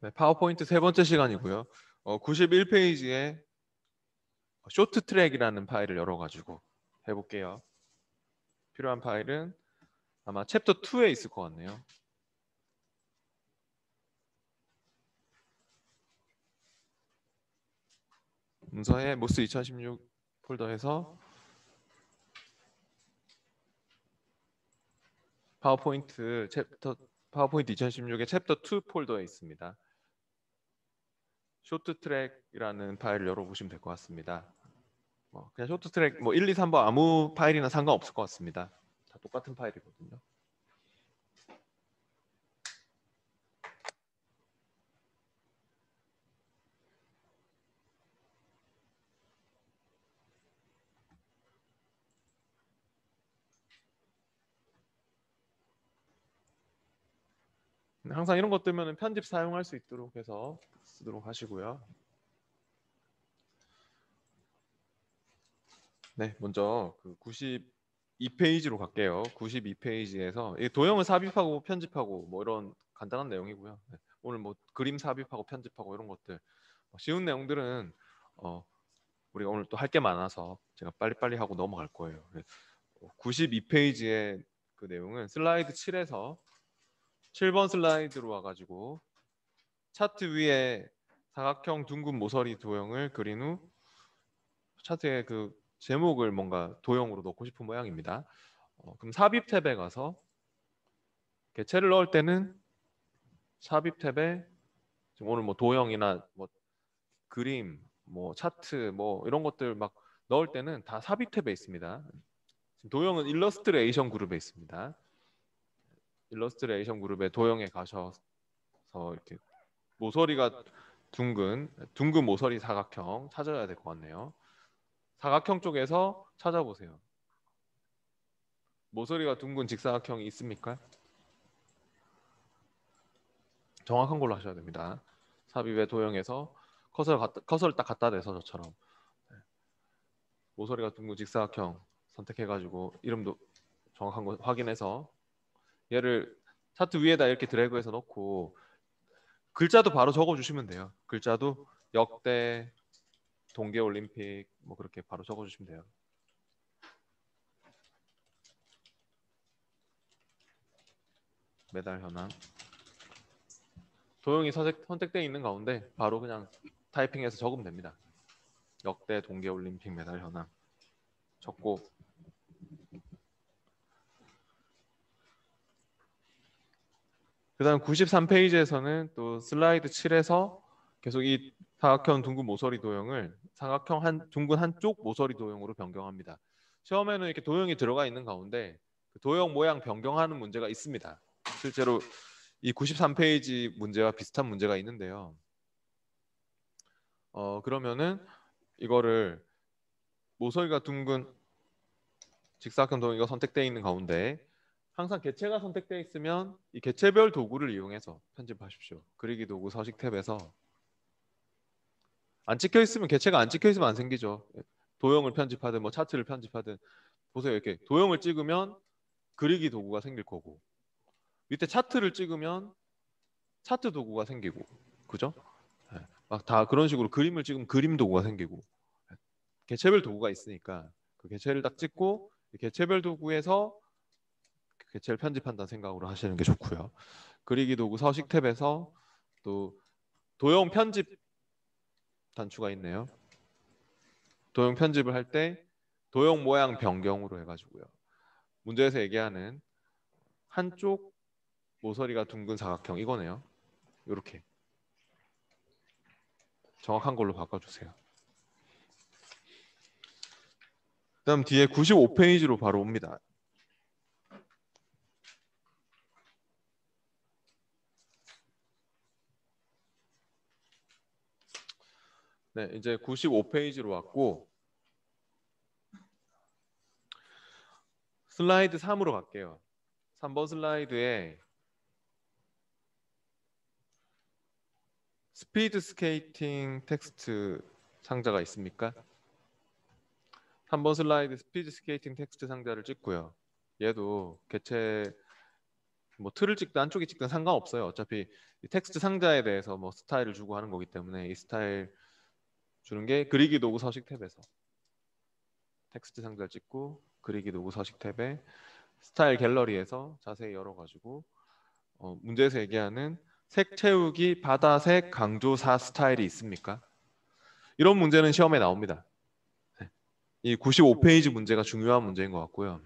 네, 파워포인트 세 번째 시간이고요. 91페이지에 쇼트 트랙이라는 파일을 열어가지고 해볼게요. 필요한 파일은 아마 챕터 2에 있을 것 같네요. 문서에 모스 2016 폴더에서 파워포인트 2016의 챕터 2 폴더에 있습니다. 쇼트 트랙이라는 파일을 열어보시면 될 것 같습니다. 그냥 쇼트 트랙 1, 2, 3번 아무 파일이나 상관없을 것 같습니다. 다 똑같은 파일이거든요. 항상 이런 것 뜨면 편집 사용할 수 있도록 해서 쓰도록 하시고요. 네, 먼저 그 92페이지로 갈게요. 92페이지에서 도형을 삽입하고 편집하고 이런 간단한 내용이고요. 네, 오늘 그림 삽입하고 편집하고 이런 것들 쉬운 내용들은 우리가 오늘 또 할 게 많아서 제가 빨리빨리 하고 넘어갈 거예요. 92페이지의 그 내용은 슬라이드 7에서 7번 슬라이드로 와가지고 차트 위에 사각형 둥근 모서리 도형을 그린 후 차트에 그 제목을 뭔가 도형으로 넣고 싶은 모양입니다. 그럼 삽입 탭에 가서 개체를 넣을 때는 삽입 탭에 지금 오늘 도형이나 그림, 차트, 이런 것들 막 넣을 때는 다 삽입 탭에 있습니다. 지금 도형은 일러스트레이션 그룹에 있습니다. 일러스트레이션 그룹의 도형에 가셔서 이렇게 모서리가 둥근 모서리 사각형 찾아야 될 것 같네요. 사각형 쪽에서 찾아보세요. 모서리가 둥근 직사각형이 있습니까? 정확한 걸로 하셔야 됩니다. 삽입의 도형에서 커서를 딱 갖다 대서 저처럼 모서리가 둥근 직사각형 선택해가지고 이름도 정확한 거 확인해서 얘를 차트 위에다 이렇게 드래그해서 넣고 글자도 바로 적어주시면 돼요. 글자도 역대 동계올림픽 그렇게 바로 적어주시면 돼요. 메달 현황 도형이 선택되어 있는 가운데 바로 그냥 타이핑해서 적으면 됩니다. 역대 동계올림픽 메달 현황 적고 그 다음 93페이지에서는 또 슬라이드 7에서 계속 이 사각형 둥근 모서리 도형을 사각형 둥근 한쪽 모서리 도형으로 변경합니다. 시험에는 이렇게 도형이 들어가 있는 가운데 그 도형 모양 변경하는 문제가 있습니다. 실제로 이 93페이지 문제와 비슷한 문제가 있는데요. 그러면은 이거를 모서리가 둥근 직사각형 도형이 선택되어 있는 가운데 항상 개체가 선택되어 있으면 이 개체별 도구를 이용해서 편집하십시오. 그리기 도구 서식 탭에서 안 찍혀 있으면 개체가 안 찍혀 있으면 안 생기죠. 도형을 편집하든 차트를 편집하든 보세요. 이렇게 도형을 찍으면 그리기 도구가 생길 거고 밑에 차트를 찍으면 차트 도구가 생기고 그죠? 막 다 그런 식으로 그림을 찍으면 그림 도구가 생기고 개체별 도구가 있으니까 그 개체를 딱 찍고 개체별 도구에서 개체를 편집한다는 생각으로 하시는 게 좋고요. 그리기 도구 서식 탭에서 또 도형 편집 단추가 있네요. 도형 편집을 할 때 도형 모양 변경으로 해가지고요. 문제에서 얘기하는 한쪽 모서리가 둥근 사각형 이거네요. 이렇게 정확한 걸로 바꿔주세요. 그다음 뒤에 95페이지로 바로 옵니다. 네, 이제 95페이지로 왔고 슬라이드 3으로 갈게요. 3번 슬라이드에 스피드 스케이팅 텍스트 상자가 있습니까? 3번 슬라이드 스피드 스케이팅 텍스트 상자를 찍고요. 얘도 개체 뭐 틀을 찍든 안쪽에 찍든 상관없어요. 어차피 이 텍스트 상자에 대해서 뭐 스타일을 주고 하는 거기 때문에 이 스타일 주는 게 그리기 도구 서식 탭에서 텍스트 상자를 찍고 그리기 도구 서식 탭에 스타일 갤러리에서 자세히 열어가지고 문제에서 얘기하는 색 채우기 바다색 강조사 스타일이 있습니까? 이런 문제는 시험에 나옵니다. 네. 이 95페이지 문제가 중요한 문제인 것 같고요.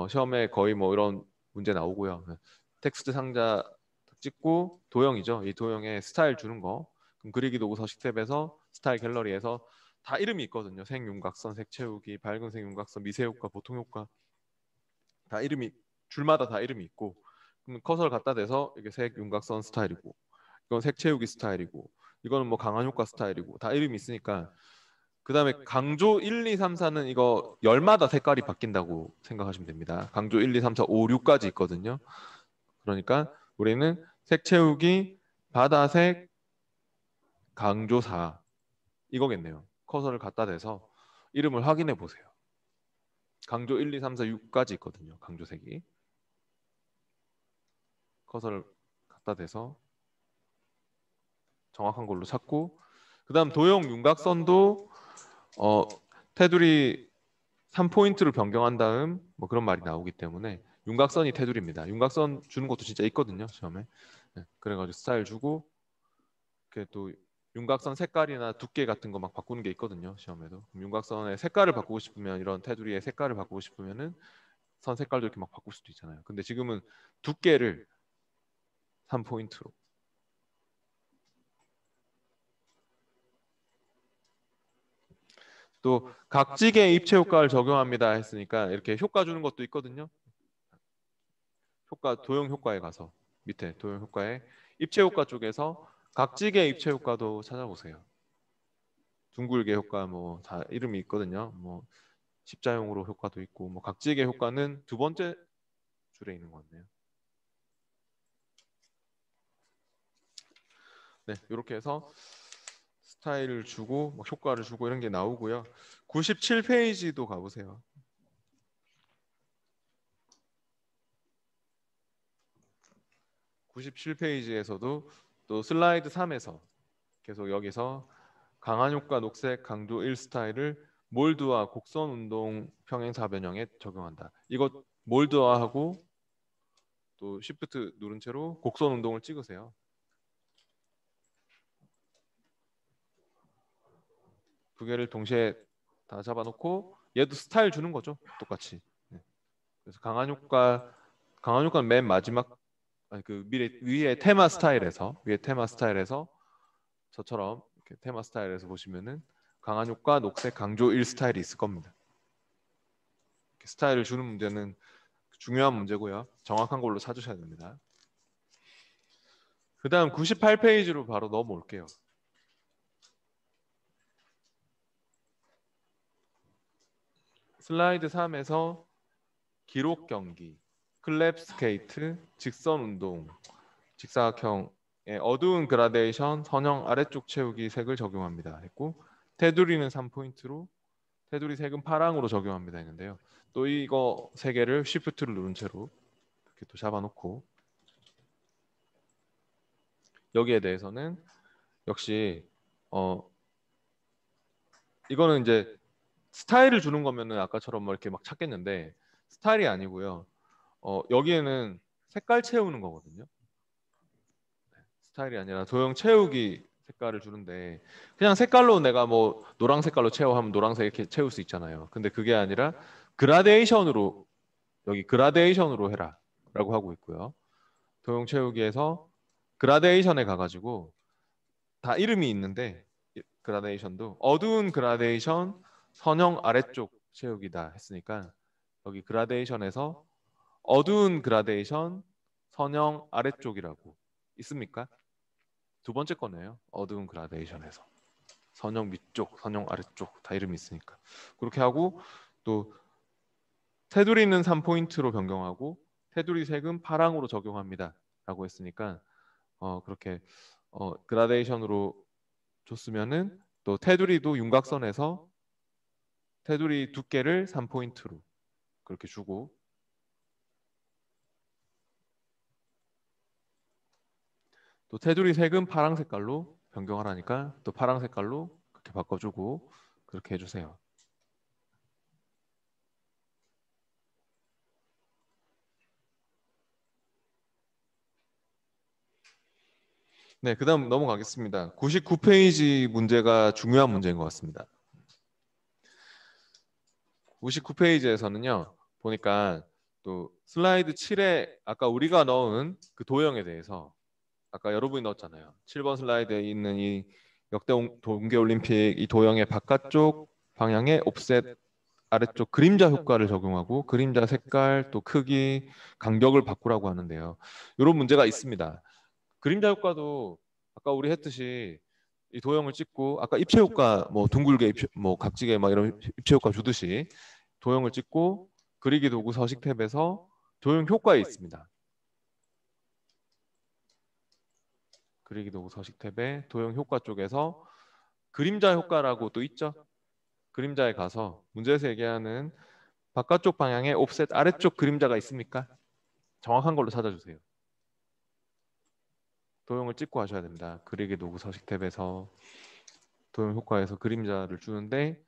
시험에 거의 뭐 이런 문제 나오고요. 네. 텍스트 상자 찍고 도형이죠. 이 도형에 스타일 주는 거. 그럼 그리기 도구 서식 탭에서 스타일 갤러리에서 다 이름이 있거든요. 색 윤곽선, 색 채우기, 밝은 색 윤곽선, 미세 효과, 보통 효과 다 이름이 줄마다 다 이름이 있고 그럼 커서를 갖다 대서 이게 색 윤곽선 스타일이고 이건 색 채우기 스타일이고 이거는 뭐 강한 효과 스타일이고 다 이름이 있으니까 그 다음에 강조 1, 2, 3, 4는 이거 열마다 색깔이 바뀐다고 생각하시면 됩니다. 강조 1, 2, 3, 4, 5, 6까지 있거든요. 그러니까 우리는 색 채우기, 바다색, 강조 4 이거겠네요. 커서를 갖다 대서 이름을 확인해 보세요. 강조 1, 2, 3, 4, 6까지 있거든요. 강조색이. 커서를 갖다 대서 정확한 걸로 찾고 그 다음 도형 윤곽선도 테두리 3포인트로 변경한 다음 뭐 그런 말이 나오기 때문에 윤곽선이 테두리입니다. 윤곽선 주는 것도 진짜 있거든요. 시험에. 네, 그래가지고 스타일 주고 이렇게 또 윤곽선 색깔이나 두께 같은 거 막 바꾸는 게 있거든요. 시험에도. 윤곽선의 색깔을 바꾸고 싶으면 이런 테두리의 색깔을 바꾸고 싶으면은 선 색깔도 이렇게 막 바꿀 수도 있잖아요. 근데 지금은 두께를 3포인트로 또 각지계 입체 효과를 적용합니다 했으니까 이렇게 효과 주는 것도 있거든요. 효과 도형 효과에 가서 밑에 도형 효과에 입체 효과 쪽에서 각지계 입체 효과도 찾아보세요. 둥글게 효과 뭐 다 이름이 있거든요. 뭐 십자형으로 효과도 있고 뭐 각지계 효과는 두 번째 줄에 있는 것 같네요. 네, 이렇게 해서 스타일을 주고 뭐 효과를 주고 이런 게 나오고요. 97페이지도 가보세요. 97페이지에서도 또 슬라이드 3에서 계속 여기서 강한 효과 녹색 강도 1 스타일을 몰드와 곡선 운동 평행사 변형에 적용한다. 이거 몰드화하고 또 시프트 누른 채로 곡선 운동을 찍으세요. 두 개를 동시에 다 잡아놓고 얘도 스타일 주는 거죠. 똑같이. 네. 그래서 강한 효과는 맨 마지막 아니, 그 위에 테마 스타일에서 저처럼 이렇게 테마 스타일에서 보시면은 강한 효과 녹색 강조 1 스타일이 있을 겁니다. 스타일을 주는 문제는 중요한 문제고요. 정확한 걸로 찾으셔야 됩니다. 그 다음 98페이지로 바로 넘어올게요. 슬라이드 3에서 기록 경기, 클랩 스케이트, 직선 운동, 직사각형의 어두운 그라데이션, 선형 아래쪽 채우기 색을 적용합니다. 했고 테두리는 3포인트로 테두리 색은 파랑으로 적용합니다 했는데요. 또 이거 세 개를 쉬프트를 누른 채로 이렇게 또 잡아놓고 여기에 대해서는 역시 이거는 이제 스타일을 주는 거면은 아까처럼 뭐 이렇게 막 찾겠는데 스타일이 아니고요. 여기에는 색깔 채우는 거거든요. 스타일이 아니라 도형 채우기 색깔을 주는데 그냥 색깔로 내가 뭐 노랑 색깔로 채워 하면 노란색 이렇게 채울 수 있잖아요. 근데 그게 아니라 그라데이션으로 여기 그라데이션으로 해라라고 하고 있고요. 도형 채우기에서 그라데이션에 가가지고 다 이름이 있는데 그라데이션도 어두운 그라데이션 선형 아래쪽 채우기다 했으니까 여기 그라데이션에서 어두운 그라데이션 선형 아래쪽이라고 있습니까? 두 번째 거네요. 어두운 그라데이션에서 선형 밑쪽, 선형 아래쪽 다 이름이 있으니까 그렇게 하고 또 테두리는 3포인트로 변경하고 테두리 색은 파랑으로 적용합니다 라고 했으니까 그렇게 그라데이션으로 줬으면은 또 테두리도 윤곽선에서 테두리 두께를 3포인트로 그렇게 주고 또 테두리 색은 파랑 색깔로 변경하라니까 또 파랑 색깔로 그렇게 바꿔주고 그렇게 해주세요. 네, 그다음 넘어가겠습니다. 99페이지 문제가 중요한 문제인 것 같습니다. 99페이지에서는요, 보니까 또 슬라이드 7에 아까 우리가 넣은 그 도형에 대해서 아까 여러분이 넣었잖아요. 7번 슬라이드에 있는 이 역대 동계올림픽 이 도형의 바깥쪽 방향의 옵셋 아래쪽 그림자 효과를 적용하고 그림자 색깔 또 크기 간격을 바꾸라고 하는데요. 이런 문제가 있습니다. 그림자 효과도 아까 우리 했듯이 이 도형을 찍고 아까 입체 효과 뭐 둥글게 입체, 뭐 각지게 막 이런 입체 효과 주듯이 도형을 찍고 그리기 도구 서식 탭에서 도형 효과에 있습니다. 그리기 도구 서식 탭에 도형 효과 쪽에서 그림자 효과라고 또 있죠. 그림자에 가서 문제에서 얘기하는 바깥쪽 방향에 옵셋 아래쪽 그림자가 있습니까? 정확한 걸로 찾아주세요. 도형을 찍고 하셔야 됩니다. 그리기 도구 서식 탭에서 도형 효과에서 그림자를 주는데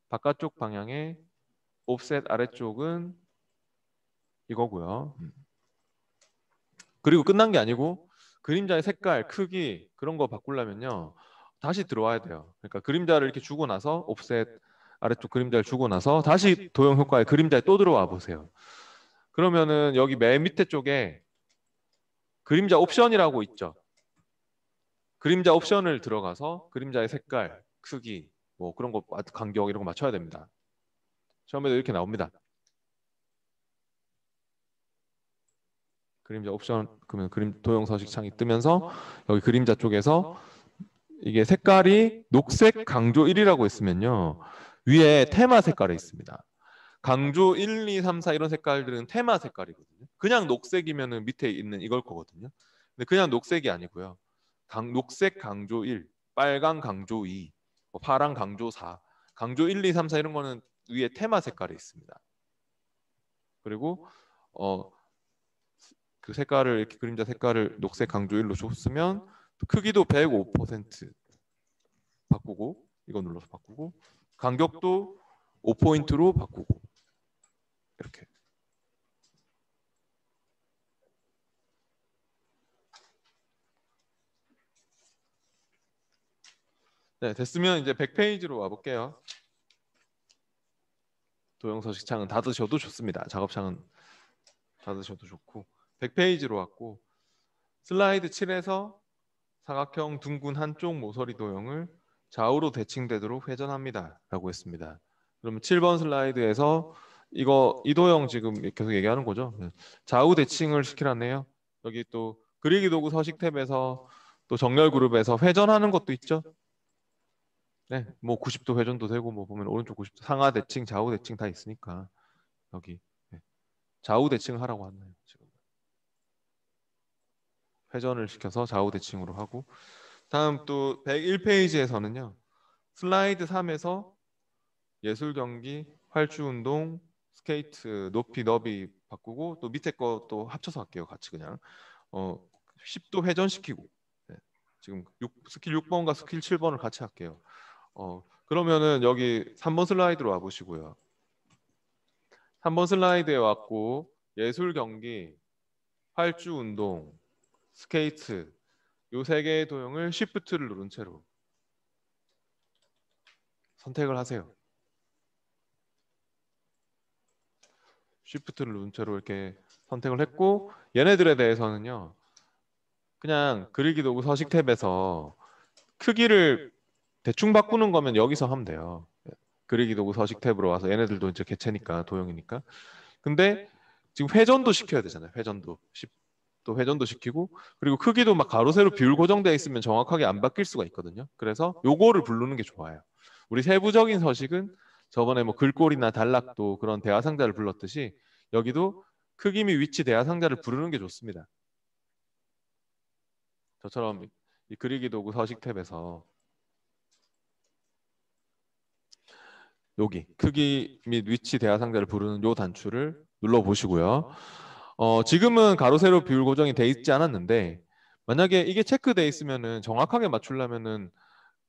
바깥쪽 방향에 옵셋 아래쪽은 이거고요. 그리고 끝난 게 아니고 그림자의 색깔, 크기 그런 거 바꾸려면요. 다시 들어와야 돼요. 그러니까 그림자를 이렇게 주고 나서 옵셋 아래쪽 그림자를 주고 나서 다시 도형 효과의 그림자에 또 들어와 보세요. 그러면은 여기 맨 밑에 쪽에 그림자 옵션이라고 있죠. 그림자 옵션을 들어가서 그림자의 색깔, 크기, 뭐 그런 거 간격 이런 거 맞춰야 됩니다. 처음에도 이렇게 나옵니다. 그림자 옵션 그러면 그림 도형 서식 창이 뜨면서 여기 그림자 쪽에서 이게 색깔이 녹색 강조 1이라고 했으면요. 위에 테마 색깔이 있습니다. 강조 1, 2, 3, 4 이런 색깔들은 테마 색깔이거든요. 그냥 녹색이면은 밑에 있는 이걸 거거든요. 근데 그냥 녹색이 아니고요. 녹색 강조 1, 빨강 강조 2, 파랑 강조 4, 강조 1, 2, 3, 4 이런 거는 위에 테마 색깔이 있습니다. 그리고 그 색깔을 이렇게 그림자 색깔을 녹색 강조 1로 줬으면 크기도 105% 바꾸고 이거 눌러서 바꾸고 간격도 5포인트로 바꾸고 이렇게. 네, 됐으면 이제 100페이지로 와볼게요. 도형 서식 창은 닫으셔도 좋습니다. 작업창은 닫으셔도 좋고 100페이지로 왔고 슬라이드 7에서 사각형 둥근 한쪽 모서리 도형을 좌우로 대칭되도록 회전합니다 라고 했습니다. 그러면 7번 슬라이드에서 이 도형 지금 계속 얘기하는 거죠. 좌우 대칭을 시키라네요. 여기 또 그리기 도구 서식 탭에서 또 정렬 그룹에서 회전하는 것도 있죠. 네, 뭐 90도 회전도 되고 뭐 보면 오른쪽 90도 상하 대칭, 좌우 대칭 다 있으니까 여기 네. 좌우 대칭 하라고 하네요. 지금 회전을 시켜서 좌우 대칭으로 하고 다음 또 101페이지에서는요. 슬라이드 3에서 예술 경기, 활주 운동, 스케이트, 높이 너비 바꾸고 또 밑에 거 또 합쳐서 할게요. 같이 그냥 10도 회전시키고 네. 지금 스킬 6번과 스킬 7번을 같이 할게요. 그러면은 여기 3번 슬라이드로 와 보시고요. 3번 슬라이드에 왔고 예술 경기, 활주 운동, 스케이트 요 세 개의 도형을 Shift를 누른 채로 선택을 하세요. Shift를 누른 채로 이렇게 선택을 했고 얘네들에 대해서는요. 그냥 그리기 도구 서식 탭에서 크기를 대충 바꾸는 거면 여기서 하면 돼요. 그리기 도구 서식 탭으로 와서 얘네들도 이제 개체니까 도형이니까. 근데 지금 회전도 시켜야 되잖아요. 회전도 또 회전도 시키고 그리고 크기도 막 가로 세로 비율 고정되어 있으면 정확하게 안 바뀔 수가 있거든요. 그래서 요거를 부르는 게 좋아요. 우리 세부적인 서식은 저번에 뭐 글꼴이나 단락도 그런 대화상자를 불렀듯이 여기도 크기 및 위치 대화상자를 부르는 게 좋습니다. 저처럼 이 그리기 도구 서식 탭에서 여기 크기 및 위치 대화상자를 부르는 요 단추를 눌러 보시고요. 지금은 가로 세로 비율 고정이 돼 있지 않았는데 만약에 이게 체크돼 있으면은 정확하게 맞추려면은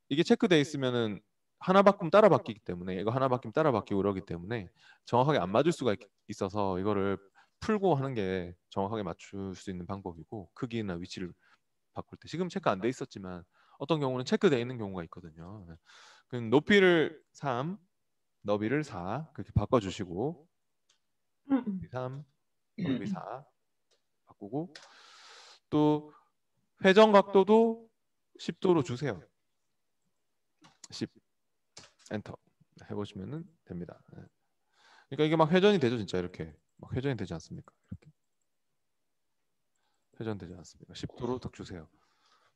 이게 체크돼 있으면은 하나 바꾸면 따라 바뀌기 때문에 이거 하나 바뀌면 따라 바뀌고 이러기 때문에 정확하게 안 맞을 수가 있어서 이거를 풀고 하는 게 정확하게 맞출 수 있는 방법이고 크기나 위치를 바꿀 때 지금 체크 안 돼 있었지만 어떤 경우는 체크돼 있는 경우가 있거든요. 그럼 높이를 3, 너비를 4 그렇게 바꿔주시고 높이 3, 너비 4 바꾸고 또 회전 각도도 10도로 주세요. 10 엔터 해보시면은 됩니다. 그러니까 이게 막 회전이 되죠, 진짜 이렇게 막 회전이 되지 않습니까? 이렇게 회전되지 않습니까? 10도로 딱 주세요.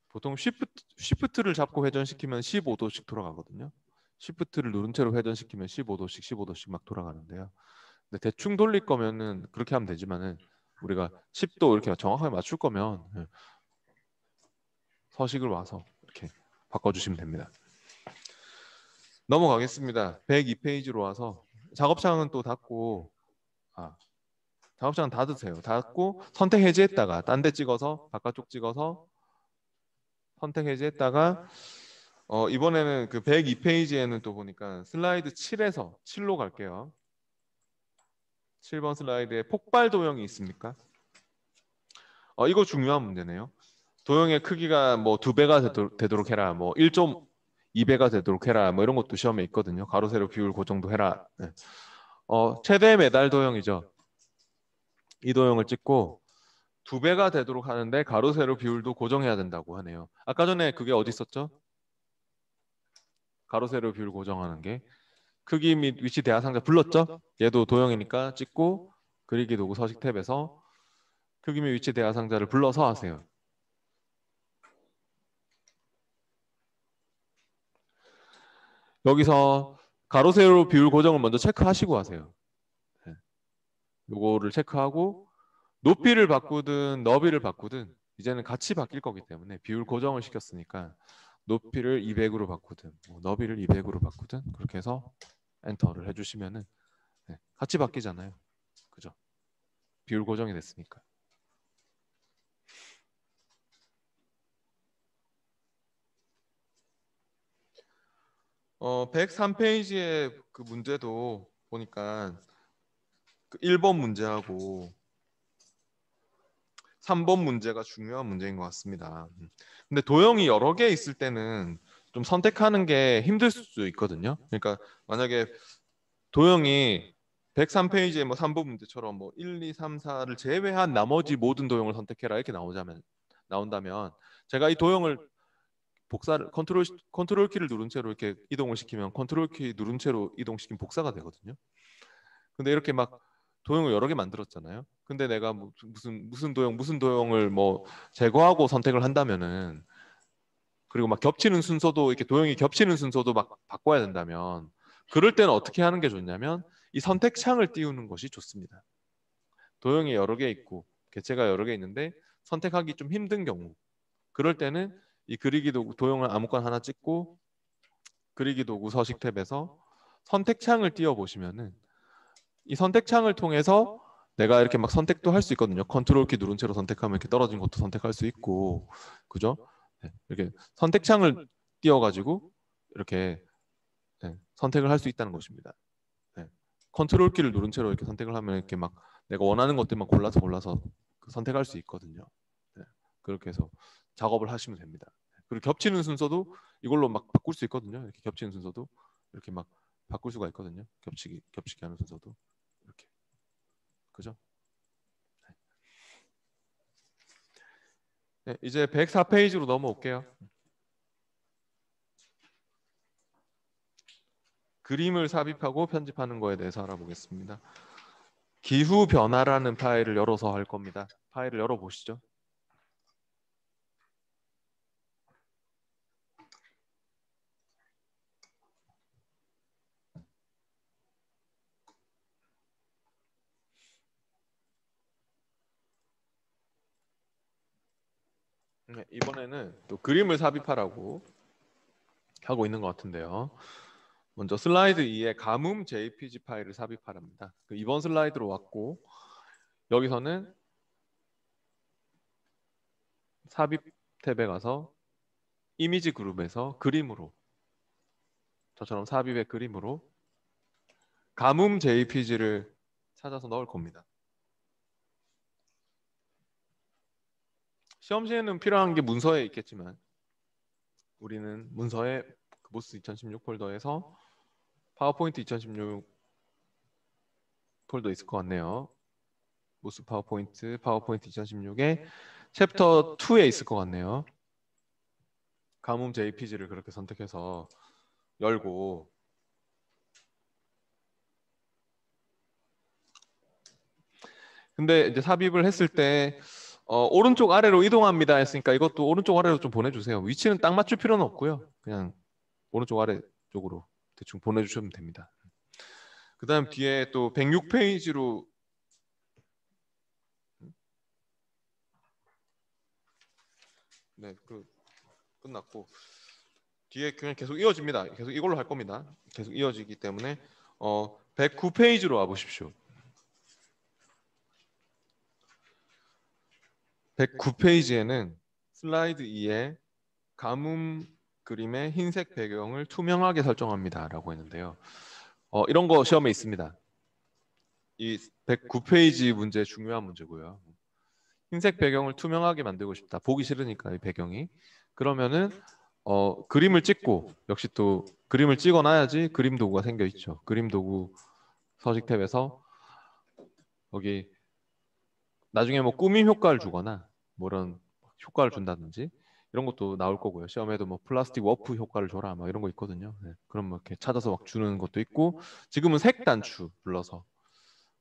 보통 쉬프트를 잡고 회전시키면 15도씩 돌아가거든요. 쉬프트를 누른 채로 회전시키면 15도씩 15도씩 막 돌아가는데요. 근데 대충 돌릴 거면은 그렇게 하면 되지만은 우리가 10도 이렇게 정확하게 맞출 거면 서식을 와서 이렇게 바꿔주시면 됩니다. 넘어가겠습니다. 102페이지로 와서 작업창은 또 닫고 작업창은 닫으세요. 닫고 선택 해제했다가 딴 데 찍어서 바깥쪽 찍어서 선택 해제했다가 이번에는 그 102페이지에는 또 보니까 슬라이드 7에서 7로 갈게요. 7번 슬라이드에 폭발 도형이 있습니까? 이거 중요한 문제네요. 도형의 크기가 뭐 2배가 되도록 해라. 뭐 1.2배가 되도록 해라. 뭐 이런 것도 시험에 있거든요. 가로 세로 비율 고정도 해라. 네. 최대 매달 도형이죠. 이 도형을 찍고 2배가 되도록 하는데 가로 세로 비율도 고정해야 된다고 하네요. 아까 전에 그게 어디 있었죠? 가로 세로 비율 고정하는 게 크기 및 위치 대하상자 불렀죠? 얘도 도형이니까 찍고 그리기 도구 서식 탭에서 크기 및 위치 대하상자를 불러서 하세요. 여기서 가로 세로 비율 고정을 먼저 체크하시고 하세요. 네. 요거를 체크하고 높이를 바꾸든 너비를 바꾸든 이제는 같이 바뀔 거기 때문에 비율 고정을 시켰으니까 높이를 200으로 바꾸든 너비를 200으로 바꾸든 그렇게 해서 엔터를 해주시면은 같이 바뀌잖아요. 그죠? 비율 고정이 됐으니까. 103페이지의 그 문제도 보니까 그 1번 문제하고 3번 문제가 중요한 문제인 것 같습니다. 근데 도형이 여러 개 있을 때는 좀 선택하는 게 힘들 수 있거든요. 그러니까 만약에 도형이 103페이지에 뭐 3번 문제처럼 뭐 1, 2, 3, 4를 제외한 나머지 모든 도형을 선택해라 이렇게 나온다면 제가 이 도형을 복사를 컨트롤 키를 누른 채로 이렇게 이동을 시키면 컨트롤 키 누른 채로 이동시키면 복사가 되거든요. 근데 이렇게 막 도형을 여러 개 만들었잖아요. 근데 내가 무슨 도형을 뭐 제거하고 선택을 한다면은 그리고 막 겹치는 순서도 이렇게 도형이 겹치는 순서도 막 바꿔야 된다면 그럴 때는 어떻게 하는 게 좋냐면 이 선택창을 띄우는 것이 좋습니다. 도형이 여러 개 있고 개체가 여러 개 있는데 선택하기 좀 힘든 경우 그럴 때는 이 그리기 도구 도형을 아무거나 하나 찍고 그리기 도구 서식 탭에서 선택창을 띄워 보시면은 이 선택창을 통해서 내가 이렇게 막 선택도 할 수 있거든요. 컨트롤 키 누른 채로 선택하면 이렇게 떨어진 것도 선택할 수 있고, 그죠? 네, 이렇게 선택창을 띄워가지고 이렇게 선택을 할 수 있다는 것입니다. 네. 컨트롤 키를 누른 채로 이렇게 선택을 하면 이렇게 막 내가 원하는 것들만 골라서 선택할 수 있거든요. 네. 그렇게 해서 작업을 하시면 됩니다. 그리고 겹치는 순서도 이걸로 막 바꿀 수 있거든요. 이렇게 겹치는 순서도 이렇게 막 바꿀 수가 있거든요. 겹치기 하는 순서도 이렇게. 그죠? 네, 이제 104페이지로 넘어올게요. 그림을 삽입하고 편집하는 거에 대해서 알아보겠습니다. 기후 변화라는 파일을 열어서 할 겁니다. 파일을 열어보시죠. 네, 이번에는 또 그림을 삽입하라고 하고 있는 것 같은데요. 먼저 슬라이드 2에 가뭄 JPG 파일을 삽입하랍니다. 이번 슬라이드로 왔고 여기서는 삽입 탭에 가서 이미지 그룹에서 그림으로, 저처럼 삽입의 그림으로 가뭄 JPG를 찾아서 넣을 겁니다. 시험 시에는 필요한 게 문서에 있겠지만 우리는 문서에 모스 2016 폴더에서 파워포인트 2016 폴더 있을 것 같네요. 모스 파워포인트 2016에 챕터 2에 있을 것 같네요. 가뭄 JPG를 그렇게 선택해서 열고, 근데 이제 삽입을 했을 때 오른쪽 아래로 이동합니다 했으니까 이것도 오른쪽 아래로 좀 보내주세요. 위치는 딱 맞출 필요는 없고요. 그냥 오른쪽 아래 쪽으로 대충 보내주시면 됩니다. 그 다음 뒤에 또 106페이지로 네, 끝났고 뒤에 그냥 계속 이어집니다. 계속 이걸로 할 겁니다. 계속 이어지기 때문에 109페이지로 와보십시오. 109페이지에는 슬라이드 2에 가뭄 그림의 흰색 배경을 투명하게 설정합니다 라고 했는데요. 이런 거 시험에 있습니다. 이 109페이지 문제 중요한 문제고요. 흰색 배경을 투명하게 만들고 싶다. 보기 싫으니까 이 배경이. 그러면은 그림을 찍고, 역시 또 그림을 찍어놔야지 그림 도구가 생겨 있죠. 그림 도구 서식 탭에서 여기 나중에 뭐 꾸밈 효과를 주거나 뭐 이런 효과를 준다든지 이런 것도 나올 거고요. 시험에도 뭐 플라스틱 워프 효과를 줘라 막 이런 거 있거든요. 네. 그럼 뭐 이렇게 찾아서 막 주는 것도 있고, 지금은 색 단추 눌러서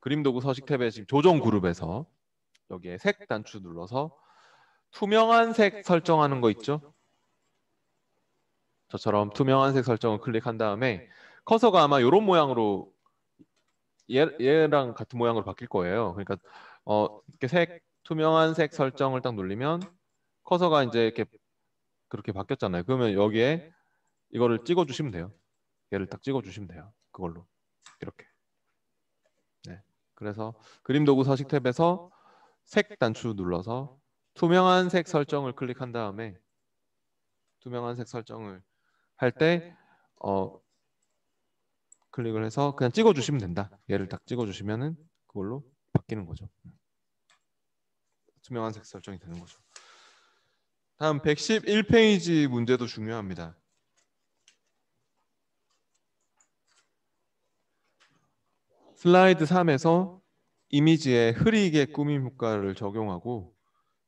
그림 도구 서식 탭에 지금 조정 그룹에서 여기에 색 단추 눌러서 투명한 색 설정하는 거 있죠? 저처럼 투명한 색 설정을 클릭한 다음에 커서가 아마 이런 모양으로 얘랑 같은 모양으로 바뀔 거예요. 그러니까 이렇게 투명한 색 설정을 딱 누르면 커서가 이제 이렇게 그렇게 바뀌었잖아요. 그러면 여기에 이거를 찍어주시면 돼요. 얘를 딱 찍어주시면 돼요. 그걸로 이렇게. 네. 그래서 그림 도구 서식 탭에서 색 단추 눌러서 투명한 색 설정을 클릭한 다음에 투명한 색 설정을 할 때 클릭을 해서 그냥 찍어주시면 된다. 얘를 딱 찍어주시면은 그걸로 바뀌는 거죠. 투명한 색 설정이 되는 거죠. 다음 111페이지 문제도 중요합니다. 슬라이드 3에서 이미지에 흐리게 꾸밈 효과를 적용하고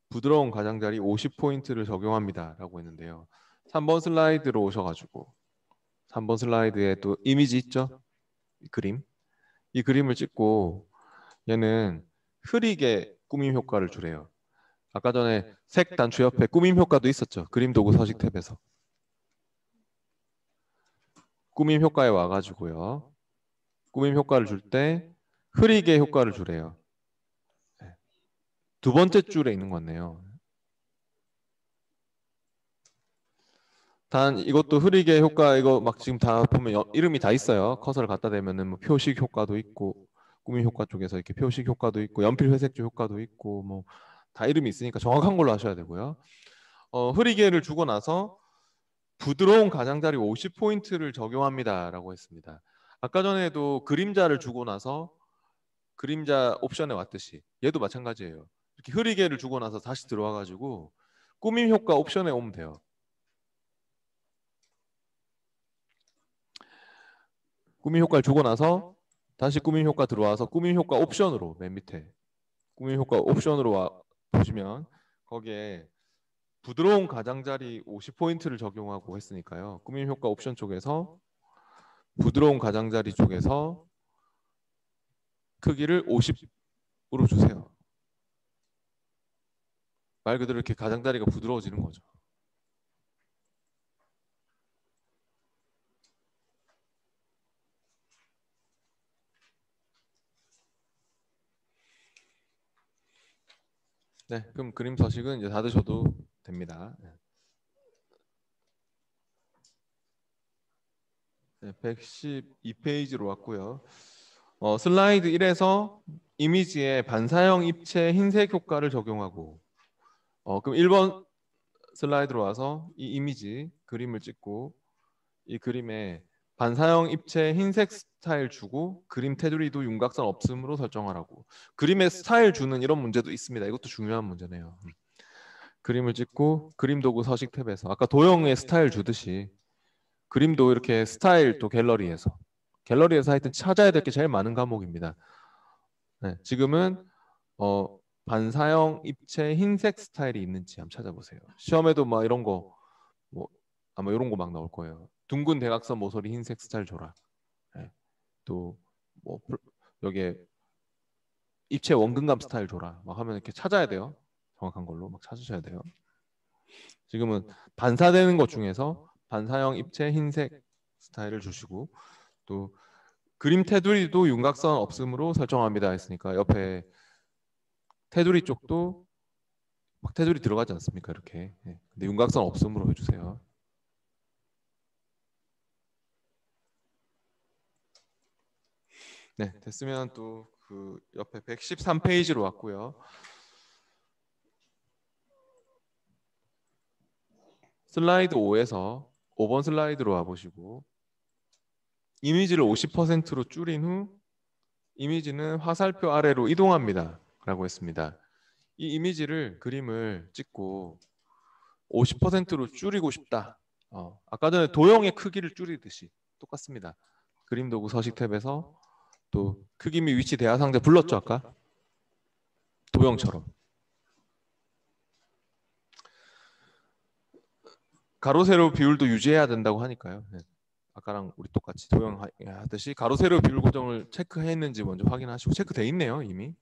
부드러운 가장자리 50포인트를 적용합니다 라고 했는데요. 3번 슬라이드로 오셔가지고 3번 슬라이드에 또 이미지 있죠? 이 그림을 찍고 얘는 흐리게 꾸밈 효과를 주래요. 아까 전에 색 단추 옆에 꾸밈 효과도 있었죠. 그림 도구 서식 탭에서 꾸밈 효과에 와가지고요. 꾸밈 효과를 줄 때 흐리게 효과를 주래요. 두 번째 줄에 있는 거네요. 단 이것도 흐리게 효과 이거 막 지금 다 보면 이름이 다 있어요. 커서를 갖다 대면은 뭐 표식 효과도 있고 꾸밈 효과 쪽에서 이렇게 표식 효과도 있고 연필 회색조 효과도 있고 뭐 다 이름이 있으니까 정확한 걸로 하셔야 되고요. 흐리게를 주고 나서 부드러운 가장자리 50포인트를 적용합니다라고 했습니다. 아까 전에도 그림자를 주고 나서 그림자 옵션에 왔듯이 얘도 마찬가지예요. 이렇게 흐리게를 주고 나서 다시 들어와 가지고 꾸밈 효과 옵션에 오면 돼요. 꾸밈 효과를 주고 나서 다시 꾸밈 효과 들어와서 꾸밈 효과 옵션으로 맨 밑에 꾸밈 효과 옵션으로 보시면 거기에 부드러운 가장자리 50포인트를 적용하고 했으니까요. 꾸밈 효과 옵션 쪽에서 부드러운 가장자리 쪽에서 크기를 50으로 주세요. 말 그대로 이렇게 가장자리가 부드러워지는 거죠. 네, 그럼 그림 서식은 이제 닫으셔도 됩니다. 네, 112페이지로 왔고요. 슬라이드 1에서 이미지에 반사형 입체 흰색 효과를 적용하고 그럼 1번 슬라이드로 와서 이 이미지 그림을 찍고 이 그림에 반사형 입체 흰색 스타일 주고 그림 테두리도 윤곽선 없음으로 설정하라고. 그림에 스타일 주는 이런 문제도 있습니다. 이것도 중요한 문제네요. 그림을 찍고 그림 도구 서식 탭에서 아까 도형의 스타일 주듯이 그림도 이렇게 스타일 또 갤러리에서 하여튼 찾아야 될 게 제일 많은 과목입니다. 네, 지금은 반사형 입체 흰색 스타일이 있는지 한번 찾아보세요. 시험에도 막 이런 거 뭐 아마 이런 거 막 나올 거예요. 둥근 대각선 모서리 흰색 스타일 줘라. 네. 또뭐 여기에 입체 원근감 스타일 줘라. 막 하면 이렇게 찾아야 돼요. 정확한 걸로 막 찾으셔야 돼요. 지금은 반사되는 것 중에서 반사형 입체 흰색 스타일을 주시고 또 그림 테두리도 윤곽선 없음으로 설정합니다 했으니까 옆에 테두리 쪽도 막 테두리 들어가지 않습니까? 이렇게. 네. 근데 윤곽선 없음으로 해주세요. 네, 됐으면 또 그 옆에 113페이지로 왔고요. 슬라이드 5에서 5번 슬라이드로 와보시고 이미지를 50%로 줄인 후 이미지는 화살표 아래로 이동합니다 라고 했습니다. 이 이미지를 그림을 찍고 50%로 줄이고 싶다. 아까 전에 도형의 크기를 줄이듯이 똑같습니다. 그림 도구 서식 탭에서 또 크기 및 위치 대화 상자 불렀죠 아까? 도형처럼. 가로 세로 비율도 유지해야 된다고 하니까요. 네. 아까랑 우리 똑같이 도형하듯이 가로 세로 비율 고정을 체크했는지 먼저 확인하시고 체크돼 있네요 이미.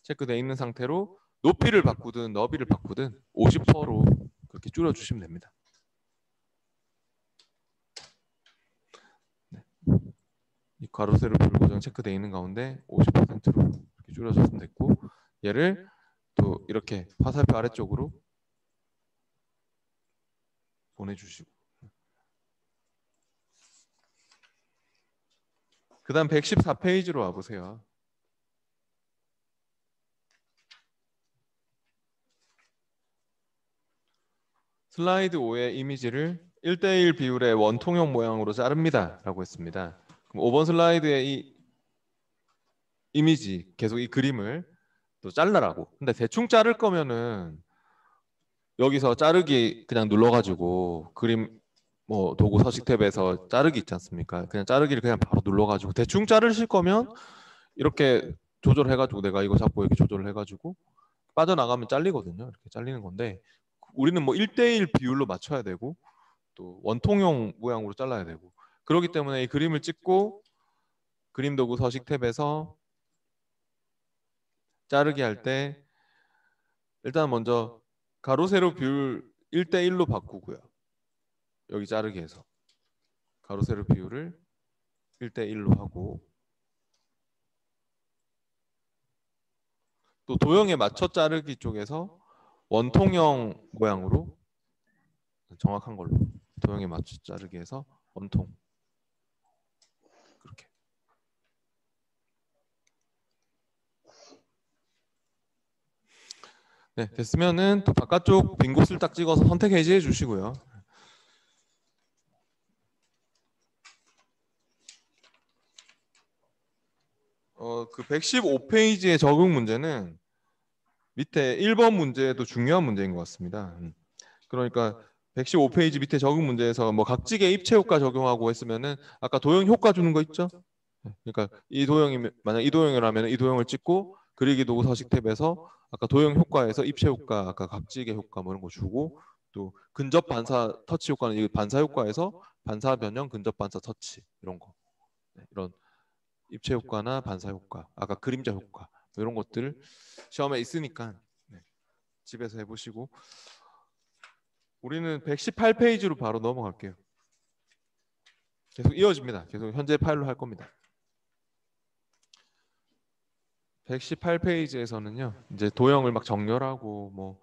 체크돼 있는 상태로 높이를 바꾸든 너비를 바꾸든 50%로 그렇게 줄여주시면 됩니다. 네. 이 가로 세로 비율 고정 체크돼 있는 가운데 50%로 이렇게 줄여줬으면 됐고 얘를 또 이렇게 화살표 아래쪽으로 보내주시고 그 다음 114페이지로 와보세요. 슬라이드 5의 이미지를 1:1 비율의 원통형 모양으로 자릅니다 라고 했습니다. 그럼 5번 슬라이드의 이 이미지 계속 이 그림을 또 잘라라고. 근데 대충 자를 거면은 여기서 자르기 그냥 눌러가지고 그림 뭐 도구 서식 탭에서 자르기 있지 않습니까? 그냥 자르기를 그냥 바로 눌러가지고 대충 자르실 거면 이렇게 조절해가지고 내가 이거 잡고 이렇게 조절을 해가지고 빠져나가면 잘리거든요. 이렇게 잘리는 건데 우리는 뭐 1:1 비율로 맞춰야 되고 또 원통형 모양으로 잘라야 되고 그렇기 때문에 이 그림을 찍고 그림 도구 서식 탭에서 자르기 할 때 일단 먼저 가로 세로 비율 1:1로 바꾸고요. 여기 자르기에서 가로 세로 비율을 1:1로 하고 또 도형에 맞춰 자르기 쪽에서 원통형 모양으로 정확한 걸로 도형에 맞춰 자르기 해서 원통 그렇게. 네, 됐으면은 또 바깥쪽 빈 곳을 딱 찍어서 선택 해지해 주시고요. 그 115페이지의 적응 문제는 밑에 1번 문제도 중요한 문제인 것 같습니다. 그러니까 115페이지 밑에 적응 문제에서 뭐 각지의 입체 효과 적용하고 했으면은 아까 도형 효과 주는 거 있죠? 그러니까 이 도형이 만약 이 도형이라면 이 도형을 찍고 그리기 도구 서식 탭에서 아까 도형 효과에서 입체 효과, 아까 각지의 효과 뭐 이런 거 주고 또 근접 반사 터치 효과는 이 반사 효과에서 반사 변형 근접 반사 터치 이런 거 이런 입체 효과나 반사 효과, 아까 그림자 효과 뭐 이런 것들 시험에 있으니까 집에서 해보시고 우리는 118페이지로 바로 넘어갈게요. 계속 이어집니다. 계속 현재 파일로 할 겁니다. 118페이지에서는요. 이제 도형을 막 정렬하고 뭐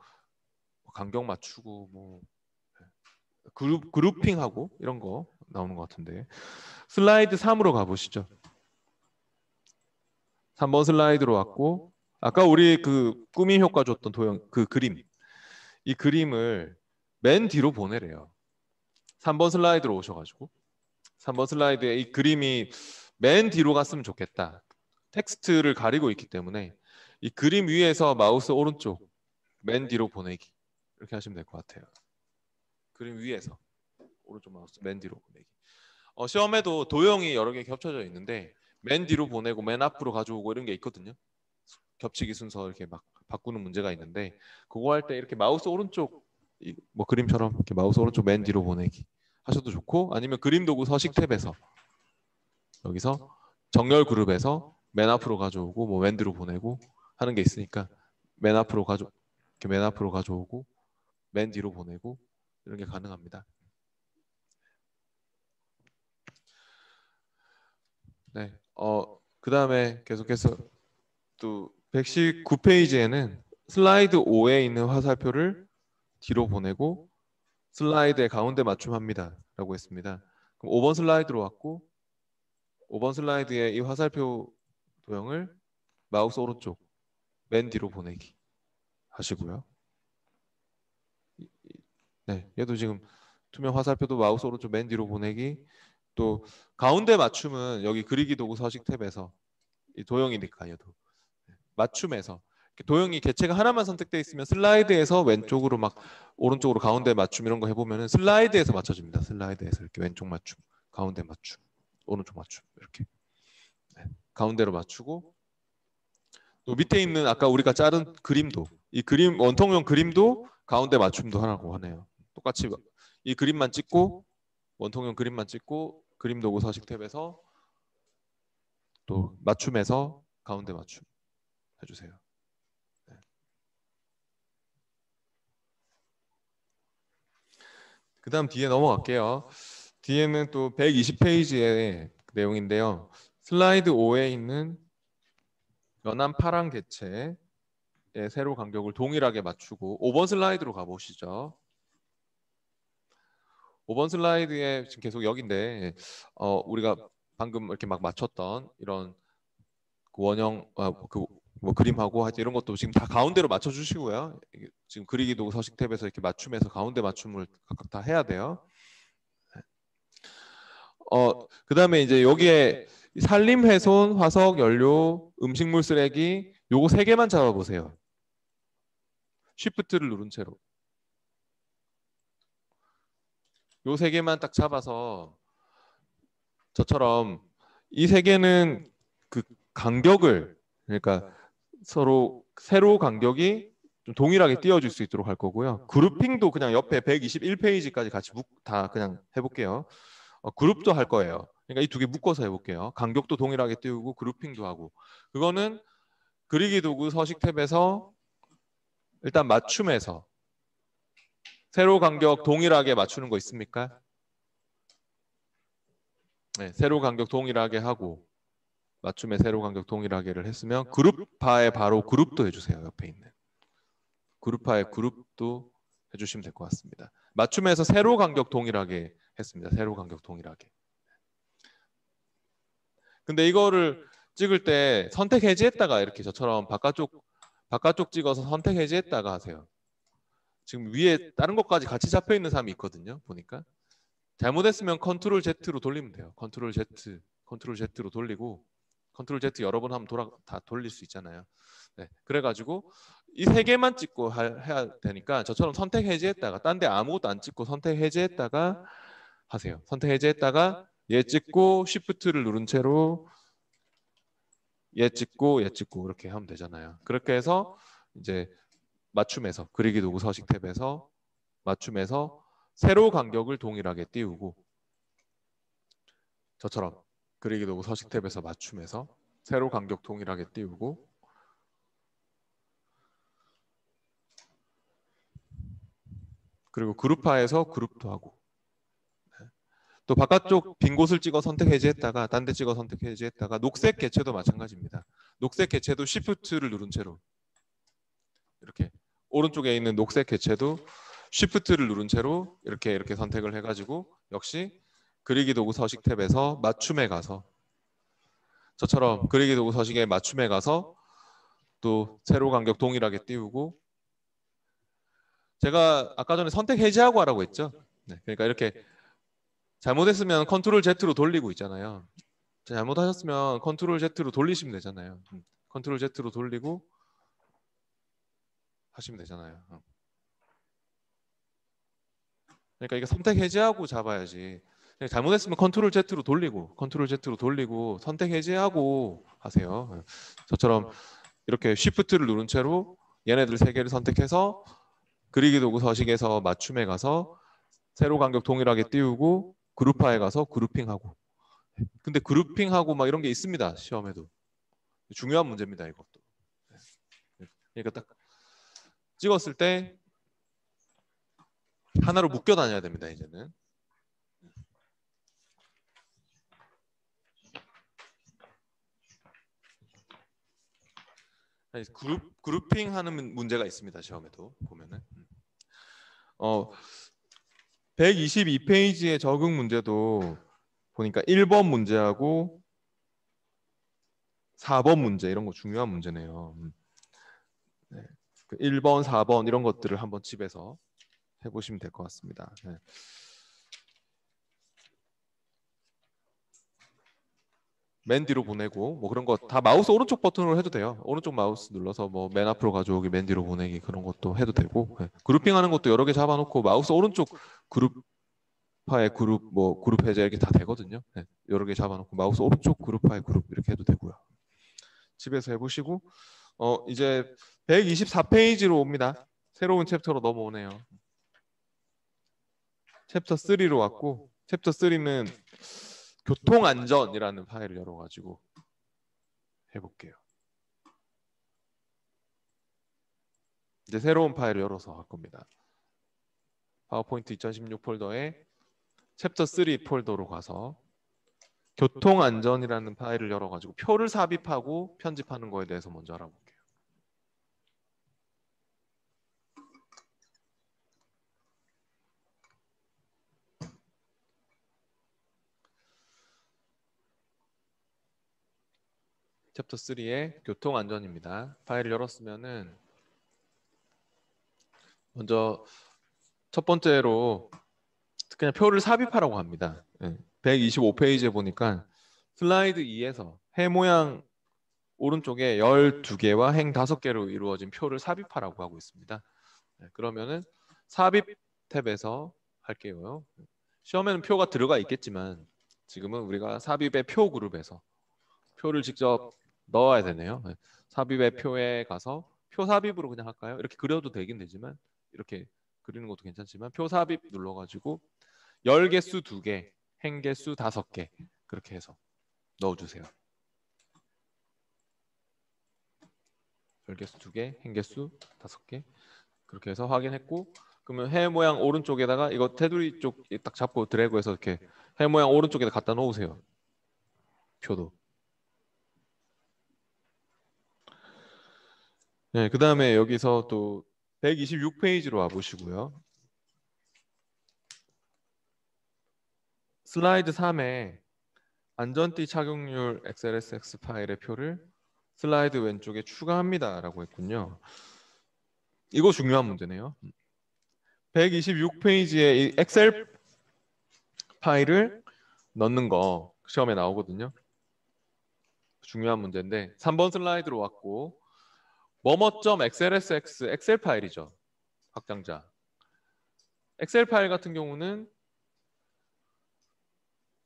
간격 맞추고 뭐 그룹핑하고 이런 거 나오는 것 같은데 슬라이드 3으로 가보시죠. 3번 슬라이드로 왔고 아까 우리 그 꾸밈 효과 줬던 도형 그 그림 이 그림을 맨 뒤로 보내래요. 3번 슬라이드로 오셔가지고 3번 슬라이드에 이 그림이 맨 뒤로 갔으면 좋겠다. 텍스트를 가리고 있기 때문에 이 그림 위에서 마우스 오른쪽 맨 뒤로 보내기 이렇게 하시면 될 것 같아요. 그림 위에서 오른쪽 마우스 맨 뒤로 보내기. 시험에도 도형이 여러 개 겹쳐져 있는데 맨 뒤로 보내고 맨 앞으로 가져오고 이런 게 있거든요. 겹치기 순서 이렇게 막 바꾸는 문제가 있는데 그거 할 때 이렇게 마우스 오른쪽 뭐 그림처럼 이렇게 마우스 오른쪽 맨 뒤로 보내기 하셔도 좋고, 아니면 그림 도구 서식 탭에서 여기서 정렬 그룹에서 맨 앞으로 가져오고 뭐 맨 뒤로 보내고 하는 게 있으니까 맨 앞으로 이렇게 맨 앞으로 가져오고 맨 뒤로 보내고 이런 게 가능합니다. 네. 그다음에 계속해서 또 119페이지에는 슬라이드 5에 있는 화살표를 뒤로 보내고 슬라이드의 가운데 맞춤합니다 라고 했습니다. 그럼 5번 슬라이드로 왔고 5번 슬라이드에 이 화살표 도형을 마우스 오른쪽 맨 뒤로 보내기 하시고요. 네, 얘도 지금 투명 화살표도 마우스 오른쪽 맨 뒤로 보내기, 또 가운데 맞춤은 여기 그리기 도구 서식 탭에서 이 도형이니까 얘도 맞춤에서 도형이 개체가 하나만 선택되어 있으면 슬라이드에서 왼쪽으로 막 오른쪽으로 가운데 맞춤 이런 거 해보면은 슬라이드에서 맞춰집니다. 슬라이드에서 이렇게 왼쪽 맞춤, 가운데 맞춤, 오른쪽 맞춤 이렇게 네, 가운데로 맞추고, 또 밑에 있는 아까 우리가 자른 그림도 이 그림 원통형 그림도 가운데 맞춤도 하라고 하네요. 똑같이 이 그림만 찍고 원통형 그림만 찍고 그림 도구 서식 탭에서 또 맞춤에서 가운데 맞춤 해주세요. 네. 그 다음 뒤에 넘어갈게요. 뒤에는 또 120페이지의 내용인데요. 슬라이드 5에 있는 연한 파랑 개체의 세로 간격을 동일하게 맞추고 5번 슬라이드로 가보시죠. 5번 슬라이드에 지금 계속 여기인데 우리가 방금 이렇게 막 맞췄던 이런 그 원형 뭐 그림하고 하여튼 이런 것도 지금 다 가운데로 맞춰 주시고요. 지금 그리기 도구 서식 탭에서 이렇게 맞춤해서 가운데 맞춤을 각각 다 해야 돼요. 그다음에 이제 여기에 산림 훼손, 화석 연료, 음식물 쓰레기 요거 세 개만 잡아 보세요. 쉬프트를 누른 채로 요 세 개만 딱 잡아서 저처럼 이 세 개는 그 간격을, 그러니까 서로 세로 간격이 좀 동일하게 띄워줄 수 있도록 할 거고요. 그룹핑도 그냥 옆에 121페이지까지 같이 다 그냥 해볼게요. 그룹도 할 거예요. 그러니까 이 두 개 묶어서 해볼게요. 간격도 동일하게 띄우고 그룹핑도 하고. 그거는 그리기 도구 서식 탭에서 일단 맞춤에서 세로 간격 동일하게 맞추는 거 있습니까? 네, 세로 간격 동일하게 하고 맞춤에 세로 간격 동일하게를 했으면 그룹파에 바로 그룹도 해주세요. 옆에 있는 그룹파에 그룹도 해주시면 될 것 같습니다. 맞춤에서 세로 간격 동일하게 했습니다. 세로 간격 동일하게. 근데 이거를 찍을 때 선택 해제했다가 이렇게 저처럼 바깥쪽 찍어서 선택 해제했다가 하세요. 지금 위에 다른 것까지 같이 잡혀 있는 사람이 있거든요. 보니까 잘못했으면 컨트롤 Z로 돌리면 돼요. 컨트롤 Z로 돌리고 컨트롤 Z 여러 번 하면 다 돌릴 수 있잖아요. 네, 그래가지고 이 세 개만 찍고 해야 되니까 저처럼 선택 해제했다가 딴 데 아무것도 안 찍고 선택 해제했다가 하세요. 선택 해제했다가 얘 찍고 Shift를 누른 채로 얘 찍고 이렇게 하면 되잖아요. 그렇게 해서 이제 맞춤에서 그리기 도구 서식 탭에서 맞춤에서 세로 간격을 동일하게 띄우고 저처럼 그리기 도구 서식 탭에서 맞춤해서 세로 간격 동일하게 띄우고 그리고 그룹화해서 그룹도 하고 또 바깥쪽 빈 곳을 찍어 선택 해제했다가 딴 데 찍어 선택 해제했다가 녹색 개체도 마찬가지입니다. 녹색 개체도 Shift를 누른 채로 이렇게 오른쪽에 있는 녹색 개체도 Shift를 누른 채로 이렇게 선택을 해가지고 역시 그리기 도구 서식 탭에서 맞춤에 가서 저처럼 그리기 도구 서식에 맞춤에 가서 또 세로 간격 동일하게 띄우고 제가 아까 전에 선택 해제하고 하라고 했죠. 네, 그러니까 이렇게 잘못했으면 컨트롤 Z로 돌리고 있잖아요. 잘못하셨으면 컨트롤 Z로 돌리시면 되잖아요. 컨트롤 Z로 돌리고 하시면 되잖아요. 그러니까 이게 선택 해제하고 잡아야지. 잘못했으면 컨트롤 Z로 돌리고 선택 해제하고 하세요. 저처럼 이렇게 쉬프트를 누른 채로 얘네들 세 개를 선택해서 그리기 도구 서식에서 맞춤에 가서 세로 간격 동일하게 띄우고 그룹화에 가서 그룹핑하고. 근데 그룹핑하고 막 이런 게 있습니다. 시험에도. 중요한 문제입니다. 이것도. 그러니까 딱 찍었을 때 하나로 묶여 다녀야 됩니다. 이제는. 그룹핑하는 문제가 있습니다. 시험에도 보면은. 122페이지의 적응 문제도 보니까 1번 문제하고 4번 문제 이런 거 중요한 문제네요. 네. 1번, 4번 이런 것들을 한번 집에서 해보시면 될 것 같습니다. 네. 맨 뒤로 보내고 뭐 그런 거 다 마우스 오른쪽 버튼으로 해도 돼요. 오른쪽 마우스 눌러서 뭐 맨 앞으로 가져오기, 맨 뒤로 보내기 그런 것도 해도 되고 네. 그룹핑하는 것도 여러 개 잡아놓고 마우스 오른쪽 그룹파의 그룹 뭐 그룹 해제 이렇게 다 되거든요. 네. 여러 개 잡아놓고 마우스 오른쪽 그룹파의 그룹 이렇게 해도 되고요. 집에서 해보시고 이제 124페이지로 옵니다. 새로운 챕터로 넘어오네요. 챕터 3로 왔고 챕터 3는 교통안전이라는 파일을 열어가지고 해볼게요. 이제 새로운 파일을 열어서 할 겁니다. 파워포인트 2016 폴더에 챕터 3 폴더로 가서 교통안전이라는 파일을 열어가지고 표를 삽입하고 편집하는 거에 대해서 먼저 알아볼게요. 챕터 3의 교통안전입니다. 파일을 열었으면은 먼저 첫 번째로 그냥 표를 삽입하라고 합니다. 125페이지에 보니까 슬라이드 2에서 해 모양 오른쪽에 12개와 행 5개로 이루어진 표를 삽입하라고 하고 있습니다. 그러면은 삽입 탭에서 할게요. 시험에는 표가 들어가 있겠지만 지금은 우리가 삽입의 표 그룹에서 표를 직접 넣어야 되네요. 삽입의 표에 가서 표 삽입으로 그냥 할까요? 이렇게 그려도 되긴 되지만 이렇게 그리는 것도 괜찮지만 표 삽입 눌러가지고 열 개수 2개, 행 개수 5개 그렇게 해서 넣어주세요. 열 개수 2개, 행 개수 5개 그렇게 해서 확인했고 그러면 해 모양 오른쪽에다가 이거 테두리 쪽 딱 잡고 드래그해서 이렇게 해 모양 오른쪽에다 갖다 놓으세요. 표도. 네, 그 다음에 여기서 또 126페이지로 와보시고요. 슬라이드 3에 안전띠 착용률 XLSX 파일의 표를 슬라이드 왼쪽에 추가합니다 라고 했군요. 이거 중요한 문제네요. 126페이지에 이 엑셀 파일을 넣는 거 시험에 나오거든요. 중요한 문제인데 3번 슬라이드로 왔고 뭐뭐.xlsx 엑셀 파일이죠. 확장자. 엑셀 파일 같은 경우는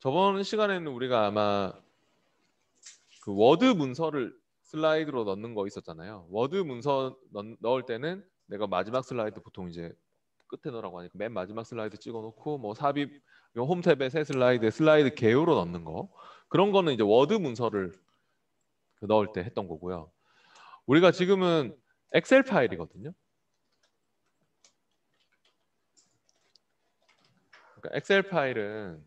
저번 시간에는 우리가 아마 그 워드 문서를 슬라이드로 넣는 거 있었잖아요. 워드 문서 넣을 때는 내가 마지막 슬라이드 보통 이제 끝에 넣으라고 하니까 맨 마지막 슬라이드 찍어놓고 뭐 삽입 홈 탭에 새 슬라이드 개요로 넣는 거 그런 거는 이제 워드 문서를 넣을 때 했던 거고요. 우리가 지금은 엑셀 파일이거든요. 그러니까 엑셀 파일은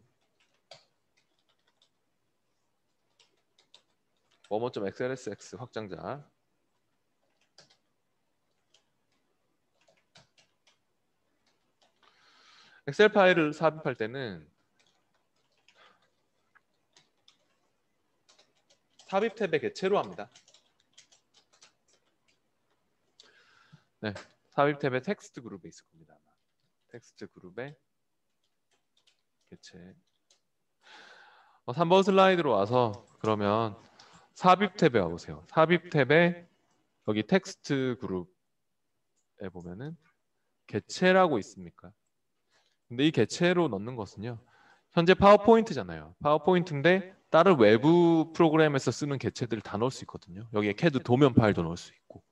뭐뭐.xlsx 확장자 엑셀 파일을 삽입할 때는 삽입 탭의 개체로 합니다. 네, 삽입 탭의 텍스트 그룹에 있을 겁니다. 텍스트 그룹에 개체. 3번 슬라이드로 와서 그러면 삽입 탭에 와보세요. 삽입 탭에 여기 텍스트 그룹에 보면은 개체라고 있습니까? 근데 이 개체로 넣는 것은요. 현재 파워포인트잖아요. 파워포인트인데 다른 외부 프로그램에서 쓰는 개체들을 다 넣을 수 있거든요. 여기에 CAD 도면 파일도 넣을 수 있고,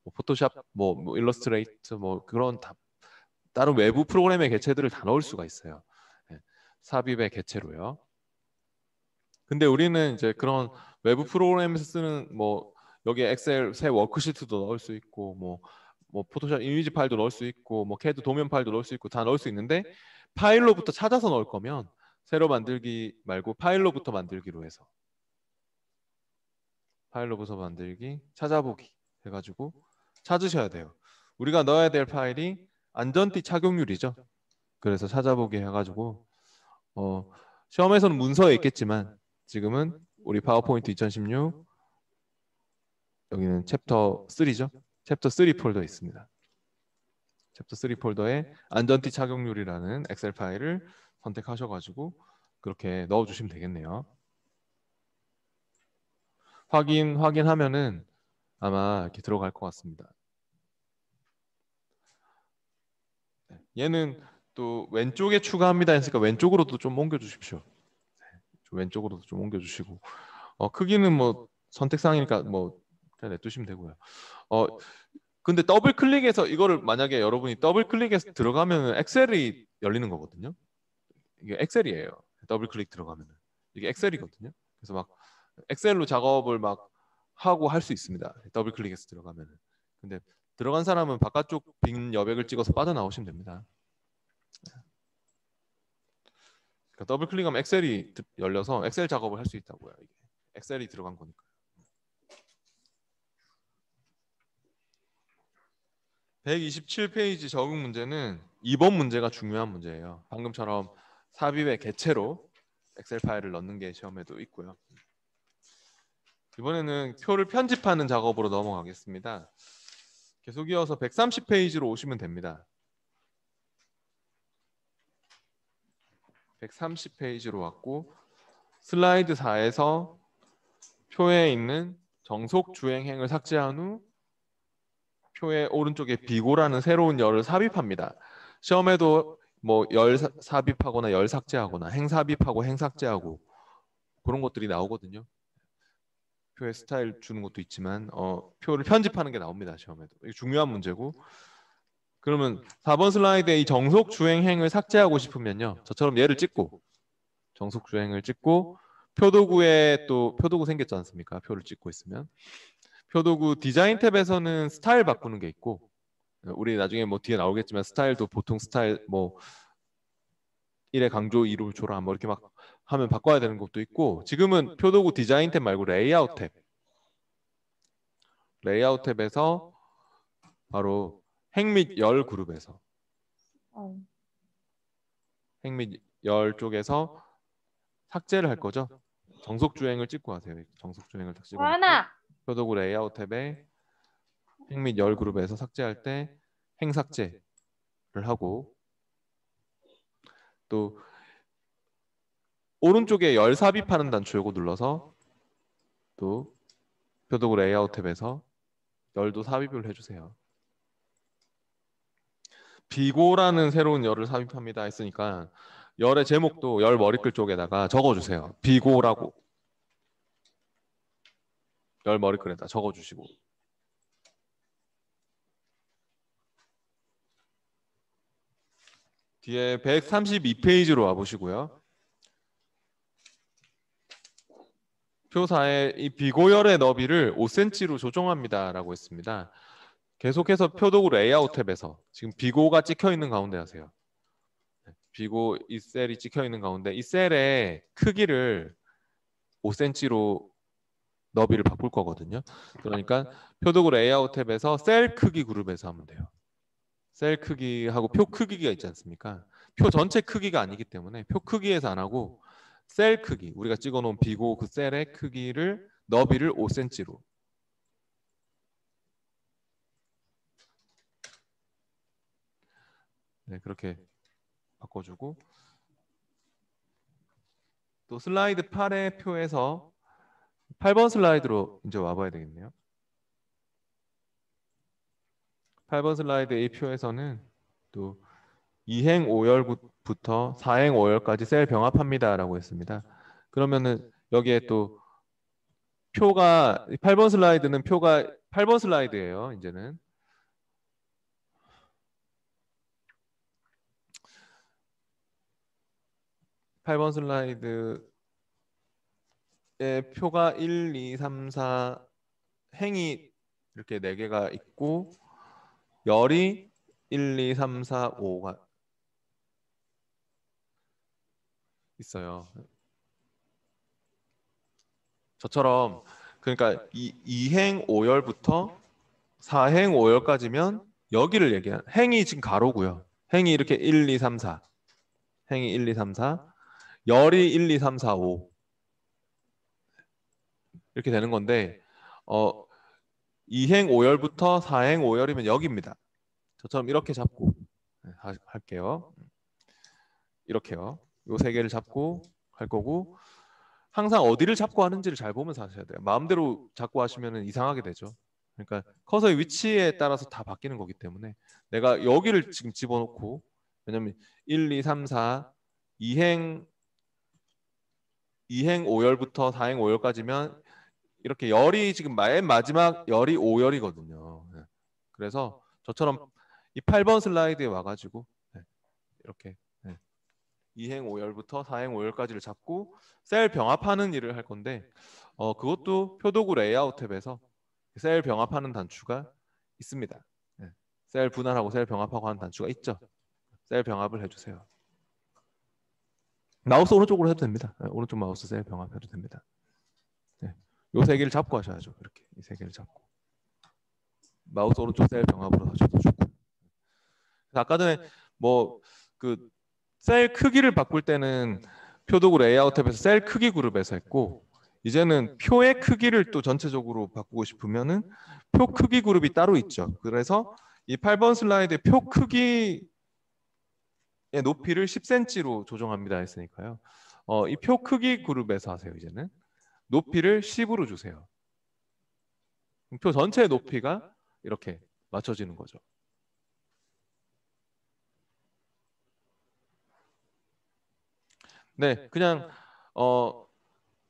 뭐 포토샵, 뭐 일러스트레이터, 뭐 그런 다른 외부 프로그램의 개체들을 다 넣을 수가 있어요. 네, 삽입의 개체로요. 근데 우리는 이제 그런 외부 프로그램에서 쓰는 뭐 여기에 엑셀 새 워크시트도 넣을 수 있고 뭐 포토샵 이미지 파일도 넣을 수 있고 뭐 CAD 도면 파일도 넣을 수 있고 다 넣을 수 있는데 파일로부터 찾아서 넣을 거면 새로 만들기 말고 파일로부터 만들기로 해서 파일로부터 만들기 찾아보기 해가지고 찾으셔야 돼요. 우리가 넣어야 될 파일이 안전띠 착용률이죠. 그래서 찾아보기 해가지고 시험에서는 문서에 있겠지만 지금은 우리 파워포인트 2016 여기는 챕터 3죠. 챕터 3 폴더에 있습니다. 챕터 3 폴더에 안전띠 착용률이라는 엑셀 파일을 선택하셔가지고 그렇게 넣어주시면 되겠네요. 확인하면은 아마 이렇게 들어갈 것 같습니다. 얘는 또 왼쪽에 추가합니다 했으니까 왼쪽으로도 좀 옮겨주십시오. 왼쪽으로도 좀 옮겨주시고 크기는 뭐 선택사항이니까 뭐 그냥 냅두시면 되고요. 근데 더블 클릭해서 이거를 만약에 여러분이 더블 클릭해서 들어가면 엑셀이 열리는 거거든요. 이게 엑셀이에요. 더블 클릭 들어가면 이게 엑셀이거든요. 그래서 막 엑셀로 작업을 막 하고 할 수 있습니다. 더블 클릭해서 들어가면. 근데 들어간 사람은 바깥쪽 빈 여백을 찍어서 빠져나오시면 됩니다. 그러니까 더블 클릭하면 엑셀이 열려서 엑셀 작업을 할 수 있다고요. 이게 엑셀이 들어간 거니까. 127페이지 적응 문제는 2번 문제가 중요한 문제예요. 방금처럼 삽입의 개체로 엑셀 파일을 넣는 게 시험에도 있고요. 이번에는 표를 편집하는 작업으로 넘어가겠습니다. 계속 이어서 130페이지로 오시면 됩니다. 130페이지로 왔고 슬라이드 4에서 표에 있는 정속 주행행을 삭제한 후 표의 오른쪽에 비고라는 새로운 열을 삽입합니다. 시험에도 뭐 열 삽입하거나 열 삭제하거나 행 삽입하고 행 삭제하고 그런 것들이 나오거든요. 표의 스타일 주는 것도 있지만 표를 편집하는 게 나옵니다. 시험에도. 이게 중요한 문제고 그러면 4번 슬라이드에 이 정속 주행행을 삭제하고 싶으면요. 저처럼 얘를 찍고 정속 주행을 찍고 표도구에 또 표도구 생겼지 않습니까? 표를 찍고 있으면 표도구 디자인 탭에서는 스타일 바꾸는 게 있고 우리 나중에 뭐 뒤에 나오겠지만 스타일도 보통 스타일 뭐 1의 강조 2로 조라 뭐 이렇게 막 하면 바꿔야 되는 것도 있고 지금은 표도구 디자인 탭 말고 레이아웃 탭에서 바로 행 및 열 그룹에서 행 및 열 쪽에서 삭제를 할 거죠. 정속 주행을 찍고 하세요. 정속 주행을 딱 찍어 놓고 표도구 레이아웃 탭에 행 및 열 그룹에서 삭제할 때 행 삭제를 하고 또 오른쪽에 열 삽입하는 단추 요거 눌러서 또 표도구 레이아웃 탭에서 열도 삽입을 해주세요. 비고라는 새로운 열을 삽입합니다 했으니까 열의 제목도 열 머리글 쪽에다가 적어주세요. 비고라고 열 머리글에다 적어주시고 뒤에 132페이지로 와보시고요. 표사에 이 비고열의 너비를 5cm로 조정합니다라고 했습니다. 계속해서 표도구 레이아웃 탭에서 지금 비고가 찍혀 있는 가운데 하세요. 비고 이 셀이 찍혀 있는 가운데 이 셀의 크기를 5cm로 너비를 바꿀 거거든요. 그러니까 표도구 레이아웃 탭에서 셀 크기 그룹에서 하면 돼요. 셀 크기하고 표 크기가 있지 않습니까? 표 전체 크기가 아니기 때문에 표 크기에서 안 하고 셀 크기, 우리가 찍어놓은 비고 그 셀의 크기를 너비를 5cm로 네, 그렇게 바꿔주고 또 슬라이드 8의 표에서 8번 슬라이드로 이제 와봐야 되겠네요. 8번 슬라이드의 표에서는 또 2행 5열부터 4행 5열까지 셀 병합합니다라고 했습니다. 그러면은 여기에 또 표가 8번 슬라이드는 표가 8번 슬라이드예요. 이제는 8번 슬라이드의 표가 1, 2, 3, 4 행이 이렇게 4개가 있고 열이 1, 2, 3, 4, 5가 있어요. 저처럼 그러니까 2행 5열부터 4행 5열까지면 여기를 얘기한 행이 지금 가로고요. 행이 이렇게 1, 2, 3, 4 행이 1, 2, 3, 4 열이 1, 2, 3, 4, 5 이렇게 되는 건데 2행 5열부터 4행 5열이면 여기입니다. 저처럼 이렇게 잡고 할게요. 이렇게요. 요 세 개를 잡고 할 거고 항상 어디를 잡고 하는지를 잘 보면서 하셔야 돼요. 마음대로 잡고 하시면 이상하게 되죠. 그러니까 커서의 위치에 따라서 다 바뀌는 거기 때문에 내가 여기를 지금 집어넣고 왜냐면 1, 2, 3, 4 2행 5열부터 4행 5열까지면 이렇게 열이 지금 맨 마지막 열이 5열이거든요. 그래서 저처럼 이 8번 슬라이드에 와가지고 이렇게 2행 5열부터 4행 5열까지를 잡고 셀 병합하는 일을 할 건데 그것도 표도구 레이아웃 탭에서 셀 병합하는 단추가 있습니다. 셀 분할하고 셀 병합하고 하는 단추가 있죠. 셀 병합을 해주세요. 마우스 오른쪽으로 해도 됩니다. 오른쪽 마우스 셀 병합해도 됩니다. 요 세 개를 잡고 하셔야죠. 이렇게 이 세 개를 잡고 마우스 오른쪽 셀 병합으로 하셔도 좋고. 아까 전에 뭐 그 셀 크기를 바꿀 때는 표도구 레이아웃 탭에서 셀 크기 그룹에서 했고 이제는 표의 크기를 또 전체적으로 바꾸고 싶으면은 표 크기 그룹이 따로 있죠. 그래서 이 8번 슬라이드의 표 크기의 높이를 10cm로 조정합니다 했으니까요. 이 표 크기 그룹에서 하세요. 이제는 높이를 10으로 주세요. 표 전체의 높이가 이렇게 맞춰지는 거죠. 네, 그냥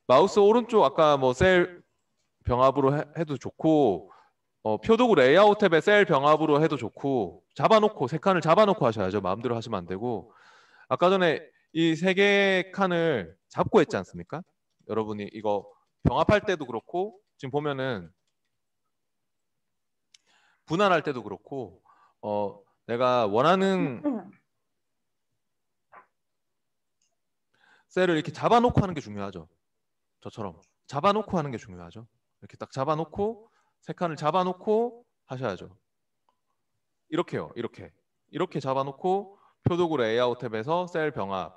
마우스 오른쪽 아까 뭐 셀 병합으로 해도 좋고 표도구 레이아웃 탭에 셀 병합으로 해도 좋고 잡아놓고 세 칸을 잡아놓고 하셔야죠. 마음대로 하시면 안 되고 아까 전에 이 세 개 칸을 잡고 했지 않습니까? 여러분이 이거 병합할 때도 그렇고 지금 보면은 분할할 때도 그렇고 내가 원하는 셀을 이렇게 잡아놓고 하는 게 중요하죠. 저처럼 잡아놓고 하는 게 중요하죠. 이렇게 딱 잡아놓고 세 칸을 잡아놓고 하셔야죠. 이렇게요. 이렇게 잡아놓고 표도구 레이아웃 탭에서 셀 병합을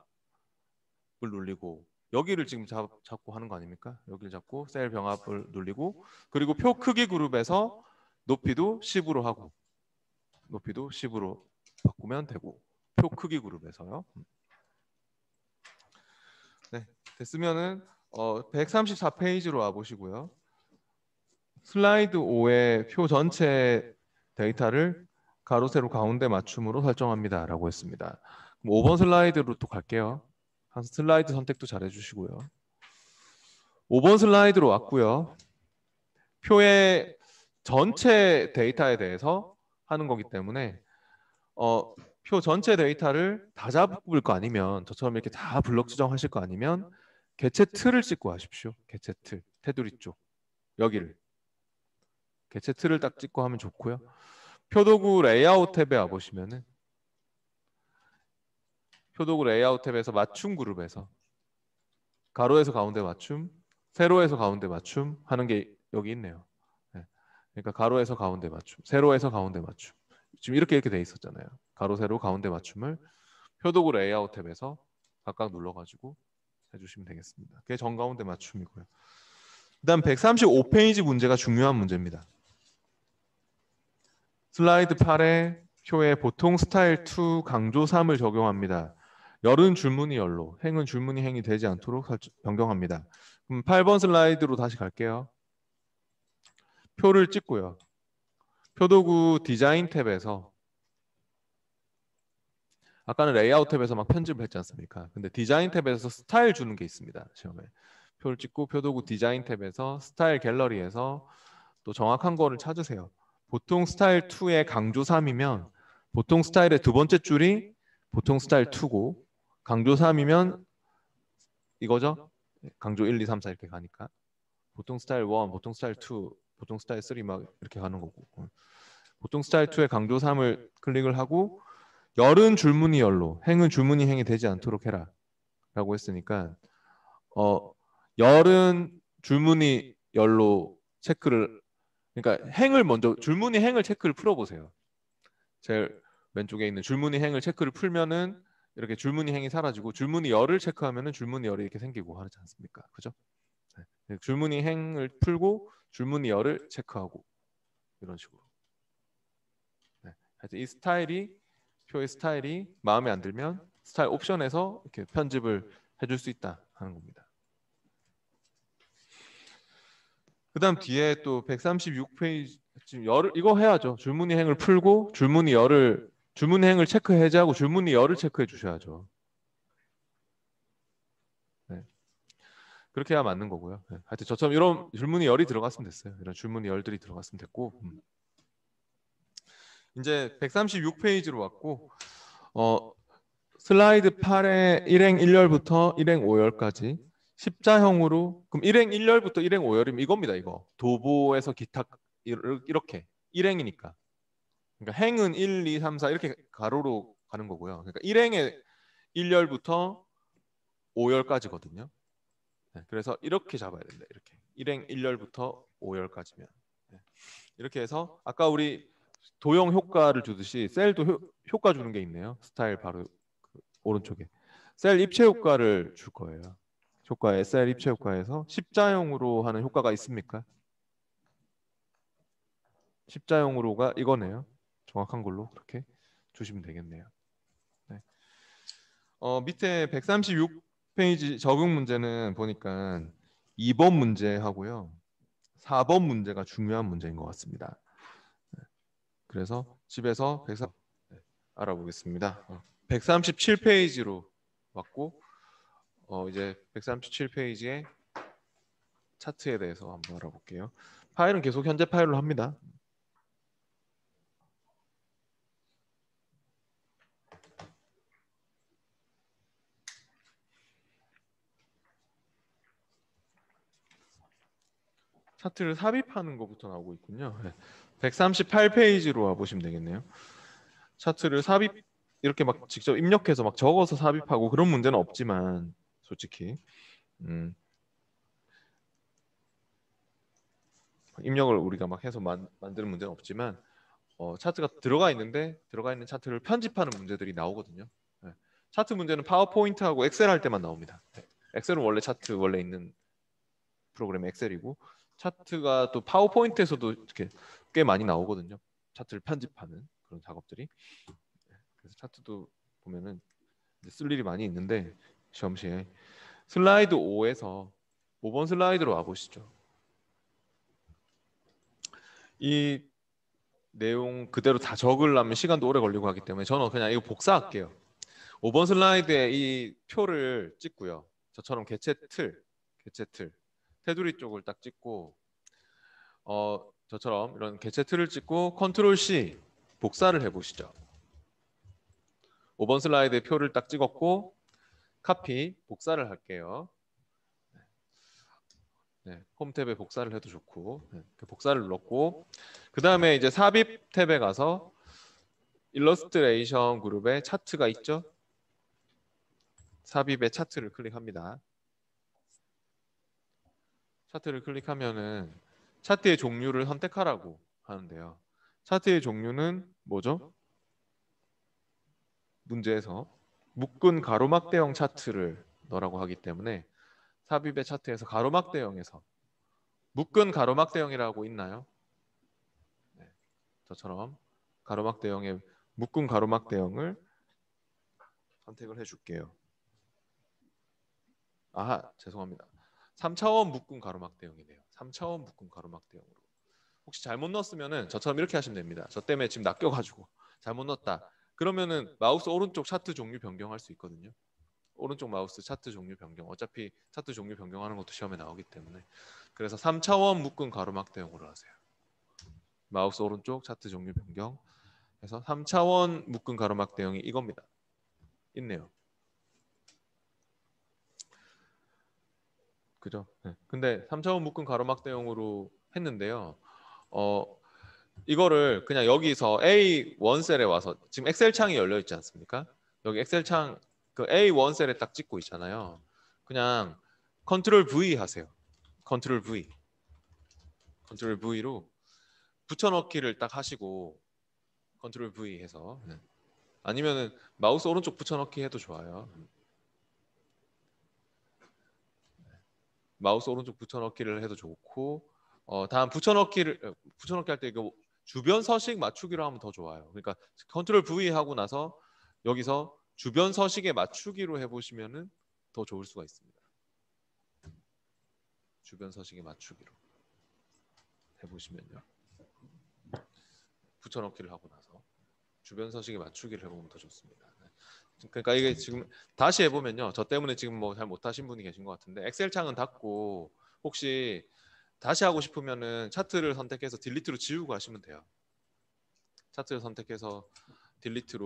눌리고 여기를 지금 잡고 하는 거 아닙니까? 여기를 잡고 셀 병합을 눌리고 그리고 표 크기 그룹에서 높이도 10으로 하고 높이도 10으로 바꾸면 되고 표 크기 그룹에서요. 네, 됐으면은 134페이지로 와 보시고요. 슬라이드 5의 표 전체 데이터를 가로 세로 가운데 맞춤으로 설정합니다 라고 했습니다. 그럼 5번 슬라이드로 또 갈게요. 한 슬라이드 선택도 잘 해주시고요. 5번 슬라이드로 왔고요. 표의 전체 데이터에 대해서 하는 거기 때문에 표 전체 데이터를 다 잡을 거 아니면 저처럼 이렇게 다 블럭 지정하실 거 아니면 개체 틀을 찍고 하십시오. 개체 틀, 테두리 쪽 여기를 개체 틀을 딱 찍고 하면 좋고요. 표도구 레이아웃 탭에 와 보시면은 표도구 레이아웃 탭에서 맞춤 그룹에서 가로에서 가운데 맞춤, 세로에서 가운데 맞춤 하는 게 여기 있네요. 네. 그러니까 가로에서 가운데 맞춤, 세로에서 가운데 맞춤. 지금 이렇게 돼 있었잖아요. 가로, 세로, 가운데 맞춤을 표도구 레이아웃 탭에서 각각 눌러가지고 해주시면 되겠습니다. 그게 정가운데 맞춤이고요. 그다음 135페이지 문제가 중요한 문제입니다. 슬라이드 8에 표에 보통 스타일 2 강조 3을 적용합니다. 열은 줄무늬 열로, 행은 줄무늬 행이 되지 않도록 변경합니다. 그럼 8번 슬라이드로 다시 갈게요. 표를 찍고요. 표도구 디자인 탭에서 아까는 레이아웃 탭에서 막 편집을 했지 않습니까? 근데 디자인 탭에서 스타일 주는 게 있습니다. 시험에. 표를 찍고 표도구 디자인 탭에서 스타일 갤러리에서 또 정확한 거를 찾으세요. 보통 스타일 2의 강조 3이면 보통 스타일의 두 번째 줄이 보통 스타일 2고 강조 3이면 이거죠? 강조 1, 2, 3, 4 이렇게 가니까 보통 스타일 1, 보통 스타일 2, 보통 스타일 3 막 이렇게 가는 거고 보통 스타일 2의 강조 3을 클릭을 하고 열은 줄무늬 열로, 행은 줄무늬 행이 되지 않도록 해라 라고 했으니까 열은 줄무늬 열로 체크를 그러니까 행을 먼저 줄무늬 행을 체크를 풀어보세요. 제일 왼쪽에 있는 줄무늬 행을 체크를 풀면은 이렇게 줄무늬 행이 사라지고 줄무늬 열을 체크하면은 줄무늬 열이 이렇게 생기고 하지 않습니까? 그죠? 네. 줄무늬 행을 풀고 줄무늬 열을 체크하고 이런 식으로. 네. 하여튼 이 스타일이 표의 스타일이 마음에 안 들면 스타일 옵션에서 이렇게 편집을 해줄 수 있다 하는 겁니다. 그다음 뒤에 또 136페이지 지금 열을 이거 해야죠. 줄무늬 행을 풀고 줄무늬 열을 줄무늬 행을 체크 해제하고 줄무늬 열을 체크해 주셔야죠. 네. 그렇게 해야 맞는 거고요. 네. 하여튼 저처럼 이런 줄무늬 열이 들어갔으면 됐어요. 이런 줄무늬 열들이 들어갔으면 됐고 이제 136페이지로 왔고 슬라이드 8의 1행 1열부터 1행 5열까지 십자형으로 그럼 1행 1열부터 1행 5열이면 이겁니다. 이거 도보에서 기타 이렇게 1행이니까 그러니까 행은 1, 2, 3, 4 이렇게 가로로 가는 거고요. 그러니까 1행의 1열부터 5열까지거든요. 네, 그래서 이렇게 잡아야 된다. 이렇게 1행 1열부터 5열까지면 이렇게 해서 아까 우리 도형 효과를 주듯이 셀도 효과 주는 게 있네요. 스타일 바로 그 오른쪽에 셀 입체 효과를 줄 거예요. 효과에 셀 입체 효과에서 십자형으로 하는 효과가 있습니까? 십자형으로가 이거네요. 정확한 걸로 그렇게 주시면 되겠네요. 네. 밑에 136페이지 적용 문제는 보니까 2번 문제하고요. 4번 문제가 중요한 문제인 것 같습니다. 그래서 집에서 103 알아보겠습니다. 137페이지로 왔고 이제 137페이지의 차트에 대해서 한번 알아볼게요. 파일은 계속 현재 파일로 합니다. 차트를 삽입하는 것부터 나오고 있군요. 138페이지로 와보시면 되겠네요. 차트를 삽입 이렇게 막 직접 입력해서 막 적어서 삽입하고 그런 문제는 없지만 솔직히 입력을 우리가 막 해서 만드는 문제는 없지만 차트가 들어가 있는데 들어가 있는 차트를 편집하는 문제들이 나오거든요. 네. 차트 문제는 파워포인트하고 엑셀 할 때만 나옵니다. 네. 엑셀은 원래 차트 원래 있는 프로그램 엑셀이고 차트가 또 파워포인트에서도 이렇게 꽤 많이 나오거든요. 차트를 편집하는 그런 작업들이. 그래서 차트도 보면은 쓸 일이 많이 있는데 시험 시에 슬라이드 5에서 5번 슬라이드로 와 보시죠. 이 내용 그대로 다 적으려면 시간도 오래 걸리고 하기 때문에 저는 그냥 이거 복사할게요. 5번 슬라이드에 이 표를 찍고요. 저처럼 개체 틀, 테두리 쪽을 딱 찍고 저처럼 이런 개체 틀을 찍고 컨트롤 C 복사를 해보시죠. 5번 슬라이드에 표를 딱 찍었고 카피 복사를 할게요. 네, 홈 탭에 복사를 해도 좋고 복사를 눌렀고 그 다음에 이제 삽입 탭에 가서 일러스트레이션 그룹에 차트가 있죠. 삽입의 차트를 클릭합니다. 차트를 클릭하면은 차트의 종류를 선택하라고 하는데요. 차트의 종류는 뭐죠? 문제에서 묶은 가로막대형 차트를 넣으라고 하기 때문에 삽입의 차트에서 가로막대형에서 묶은 가로막대형이라고 있나요? 네, 저처럼 가로막대형에 묶음 가로막 대형을 선택을 해줄게요. 아, 죄송합니다. 3차원 묶음 가로막 대형이네요. 3차원 묶음 가로막 대형으로. 혹시 잘못 넣었으면은 저처럼 이렇게 하시면 됩니다. 저 때문에 지금 낚여가지고 잘못 넣었다. 그러면은 마우스 오른쪽 차트 종류 변경할 수 있거든요. 오른쪽 마우스 차트 종류 변경. 어차피 차트 종류 변경하는 것도 시험에 나오기 때문에. 그래서 3차원 묶음 가로막 대형으로 하세요. 마우스 오른쪽 차트 종류 변경. 해서 3차원 묶음 가로막 대형이 이겁니다. 있네요. 그죠? 네. 근데 3차원 묶음 가로막 대형으로 했는데요. 이거를 그냥 여기서 A1 셀에 와서 지금 엑셀 창이 열려 있지 않습니까? 여기 엑셀 창 그 A1 셀에 딱 찍고 있잖아요. 그냥 컨트롤 V 하세요. 컨트롤 V. 컨트롤 V로 붙여넣기를 딱 하시고 컨트롤 V 해서 네. 아니면은 마우스 오른쪽 붙여넣기 해도 좋아요. 마우스 오른쪽 붙여넣기를 해도 좋고 다음 붙여넣기 할 때 이거 주변 서식 맞추기로 하면 더 좋아요. 그러니까 컨트롤 V 하고 나서 여기서 주변 서식에 맞추기로 해보시면은 더 좋을 수가 있습니다. 주변 서식에 맞추기로 해보시면요. 붙여넣기를 하고 나서 주변 서식에 맞추기를 해보면 더 좋습니다. 그러니까 이게 지금 다시 해보면요. 저 때문에 지금 뭐 잘 못하신 분이 계신 것 같은데 엑셀 창은 닫고 혹시 다시 하고 싶으면은 차트를 선택해서 딜리트로 지우고 하시면 돼요. 차트를 선택해서 딜리트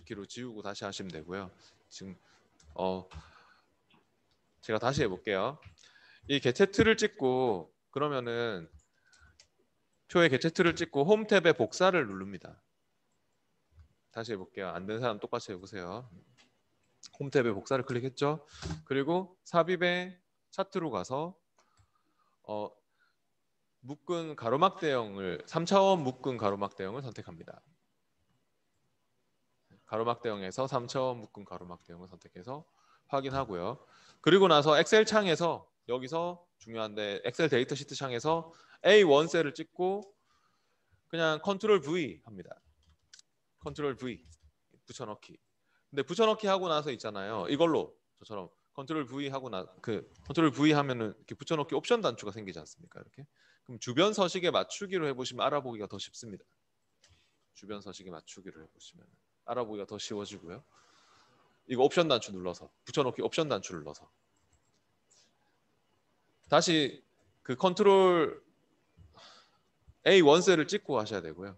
키로 지우고 다시 하시면 되고요. 지금 제가 다시 해볼게요. 이 개체 틀을 찍고 그러면은 표의 개체 틀을 찍고 홈 탭에 복사를 누릅니다. 다시 해볼게요. 안 된 사람 똑같이 해보세요. 홈 탭에 복사를 클릭했죠. 그리고 삽입의 차트로 가서 묶은 가로막 대형을 3차원 묶은 가로막 대형을 선택합니다. 가로막 대형에서 3차원 묶은 가로막 대형을 선택해서 확인하고요. 그리고 나서 엑셀 창에서 여기서 중요한데 엑셀 데이터 시트 창에서 A1 셀을 찍고 그냥 컨트롤 V 합니다. 컨트롤 V 붙여넣기. 근데 붙여넣기 하고 나서 있잖아요. 이걸로 저처럼 컨트롤 V 하고 컨트롤 V 하면은 이렇게 붙여넣기 옵션 단추가 생기지 않습니까? 이렇게. 그럼 주변 서식에 맞추기로 해보시면 알아보기가 더 쉽습니다. 주변 서식에 맞추기로 해보시면 알아보기가 더 쉬워지고요. 이거 옵션 단추 눌러서 붙여넣기 옵션 단추를 눌러서 다시 그 컨트롤 A1 셀을 찍고 하셔야 되고요.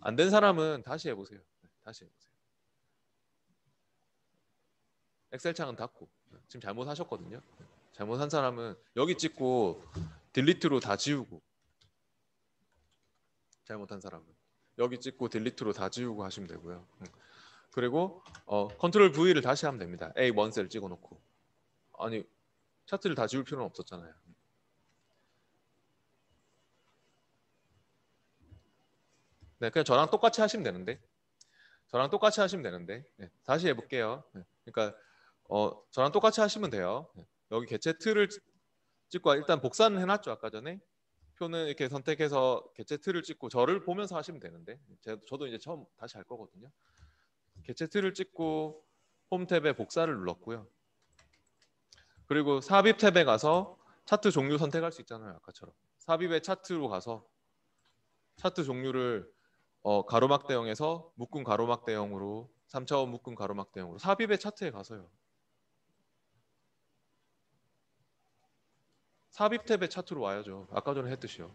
안 된 사람은 다시 해보세요. 다시 해보세요. 엑셀 창은 닫고 지금 잘못하셨거든요. 잘못한 사람은 여기 찍고 딜리트로 다 지우고 잘못한 사람은 여기 찍고 딜리트로 다 지우고 하시면 되고요. 그리고 컨트롤 V를 다시 하면 됩니다. A1 셀 찍어놓고 아니 차트를 다 지울 필요는 없었잖아요. 네, 그냥 저랑 똑같이 하시면 되는데 네, 다시 해볼게요. 네, 그러니까 저랑 똑같이 하시면 돼요. 네, 여기 개체 틀을 찍고 일단 복사는 해놨죠 아까 전에 표는 이렇게 선택해서 개체 틀을 찍고 저를 보면서 하시면 되는데 저도 이제 처음 다시 할 거거든요. 개체 틀을 찍고 홈 탭에 복사를 눌렀고요. 그리고 삽입 탭에 가서 차트 종류 선택할 수 있잖아요 아까처럼 삽입의 차트로 가서 차트 종류를 가로막 대형에서 묶음 가로막 대형으로 3차원 묶음 가로막 대형으로 삽입의 차트에 가서요. 삽입 탭의 차트로 와야죠. 아까 전에 했듯이요.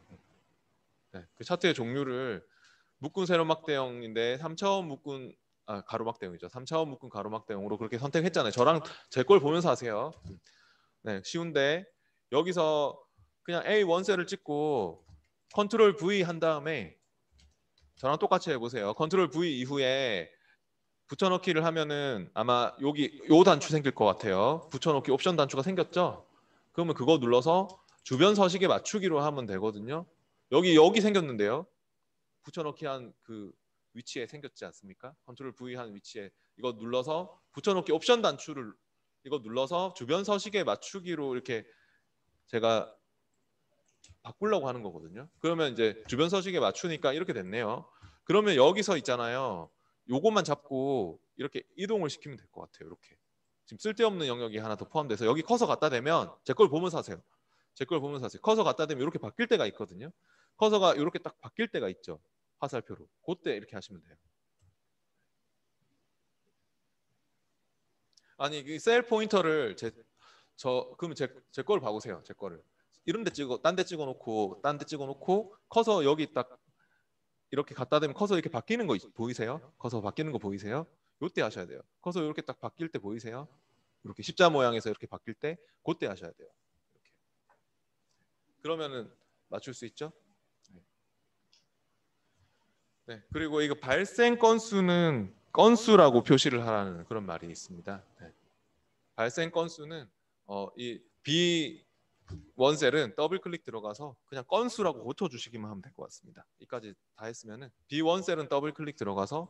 네, 그 차트의 종류를 묶음 세로막 대형인데 3차원 묶음 가로막 대형이죠. 3차원 묶음 가로막 대형으로 그렇게 선택했잖아요. 저랑 제 걸 보면서 하세요. 네, 쉬운데 여기서 그냥 A1 셀을 찍고 컨트롤 V 한 다음에 저랑 똑같이 해보세요. 컨트롤 V 이후에 붙여넣기를 하면은 아마 여기 요 단추 생길 것 같아요. 붙여넣기 옵션 단추가 생겼죠? 그러면 그거 눌러서 주변 서식에 맞추기로 하면 되거든요. 여기 생겼는데요. 붙여넣기 한 그 위치에 생겼지 않습니까? 컨트롤 V 한 위치에 이거 눌러서 붙여넣기 옵션 단추를 이거 눌러서 주변 서식에 맞추기로 이렇게 제가 바꾸려고 하는 거거든요. 그러면 이제 주변 서식에 맞추니까 이렇게 됐네요. 그러면 여기서 있잖아요. 요것만 잡고 이렇게 이동을 시키면 될 것 같아요. 이렇게. 지금 쓸데없는 영역이 하나 더 포함돼서 여기 커서 갖다 대면 제 걸 보면서 하세요. 제 걸 보면서 하세요. 커서 갖다 대면 이렇게 바뀔 때가 있거든요. 커서가 이렇게 딱 바뀔 때가 있죠. 화살표로. 그때 이렇게 하시면 돼요. 아니 이 셀 포인터를 그러면 제 거를 봐보세요. 제 거를. 이런 데 찍어 딴 데 찍어 놓고 딴 데 찍어 놓고 커서 여기 딱 이렇게 갖다 대면 커서 이렇게 바뀌는 거 보이세요? 커서 바뀌는 거 보이세요? 요때 하셔야 돼요. 커서 이렇게 딱 바뀔 때 보이세요? 이렇게 십자 모양에서 이렇게 바뀔 때 그때 하셔야 돼요. 이렇게. 그러면은 맞출 수 있죠? 네. 네. 그리고 이거 발생 건수는 건수라고 표시를 하라는 그런 말이 있습니다. 네. 발생 건수는 이 B 원셀은 더블 클릭 들어가서 그냥 건수라고 고쳐주시기만 하면 될 것 같습니다. 이까지 다 했으면은 B 원셀은 더블 클릭 들어가서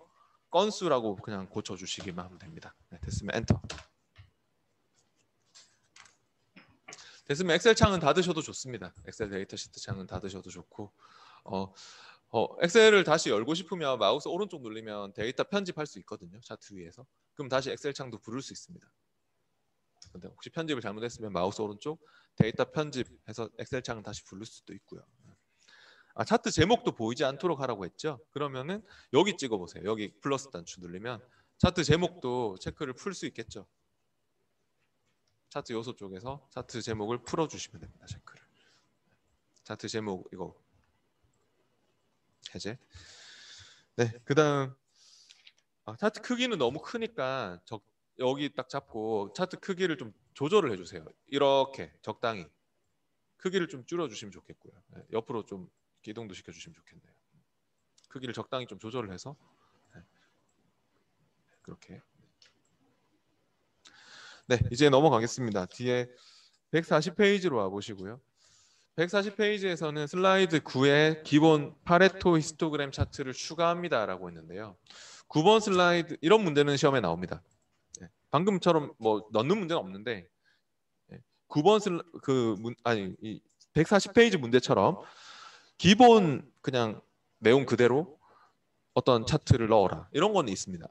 건수라고 그냥 고쳐주시기만 하면 됩니다. 네, 됐으면 엔터. 됐으면 엑셀 창은 닫으셔도 좋습니다. 엑셀 데이터 시트 창은 닫으셔도 좋고 엑셀을 다시 열고 싶으면 마우스 오른쪽 누르면 데이터 편집할 수 있거든요. 차트 위에서. 그럼 다시 엑셀 창도 부를 수 있습니다. 근데 혹시 편집을 잘못했으면 마우스 오른쪽 데이터 편집해서 엑셀 창을 다시 부를 수도 있고요. 차트 제목도 보이지 않도록 하라고 했죠. 그러면은 여기 찍어보세요. 여기 플러스 단추 누르면 차트 제목도 체크를 풀 수 있겠죠. 차트 요소 쪽에서 차트 제목을 풀어주시면 됩니다. 체크를. 차트 제목 이거 해제. 네, 그다음 차트 크기는 너무 크니까 여기 딱 잡고 차트 크기를 좀 조절을 해주세요. 이렇게 적당히 크기를 좀 줄여주시면 좋겠고요. 네, 옆으로 좀 이동도 시켜주시면 좋겠네요. 크기를 적당히 좀 조절을 해서 네, 그렇게. 네, 이제 넘어가겠습니다. 뒤에 140페이지로 와보시고요. 140페이지에서는 슬라이드 9에 기본 파레토 히스토그램 차트를 추가합니다라고 했는데요. 9번 슬라이드 이런 문제는 시험에 나옵니다. 네, 방금처럼 뭐 넣는 문제는 없는데 9번 이 140페이지 문제처럼 기본 그냥 내용 그대로 어떤 차트를 넣어라 이런 건 있습니다.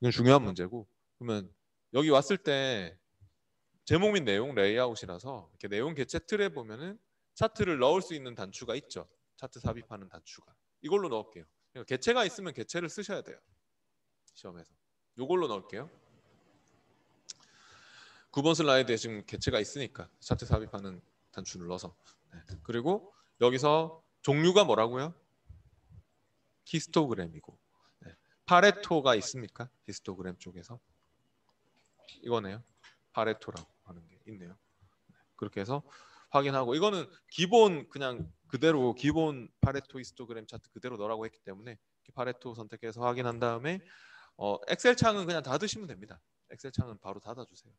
이건 중요한 문제고 그러면 여기 왔을 때 제목 및 내용 레이아웃이라서 이렇게 내용 개체 틀에 보면은 차트를 넣을 수 있는 단추가 있죠. 차트 삽입하는 단추가. 이걸로 넣을게요. 그러니까 개체가 있으면 개체를 쓰셔야 돼요. 시험에서. 이걸로 넣을게요. 9번 슬라이드에 지금 개체가 있으니까 차트 삽입하는 단추를 넣어서. 네. 그리고 여기서 종류가 뭐라고요? 히스토그램이고. 네. 파레토가 있습니까? 히스토그램 쪽에서. 이거네요. 파레토라고 하는 게 있네요. 그렇게 해서 확인하고 이거는 기본 그냥 그대로 기본 파레토 히스토그램 차트 그대로 넣으라고 했기 때문에 파레토 선택해서 확인한 다음에 엑셀 창은 그냥 닫으시면 됩니다. 엑셀 창은 바로 닫아주세요.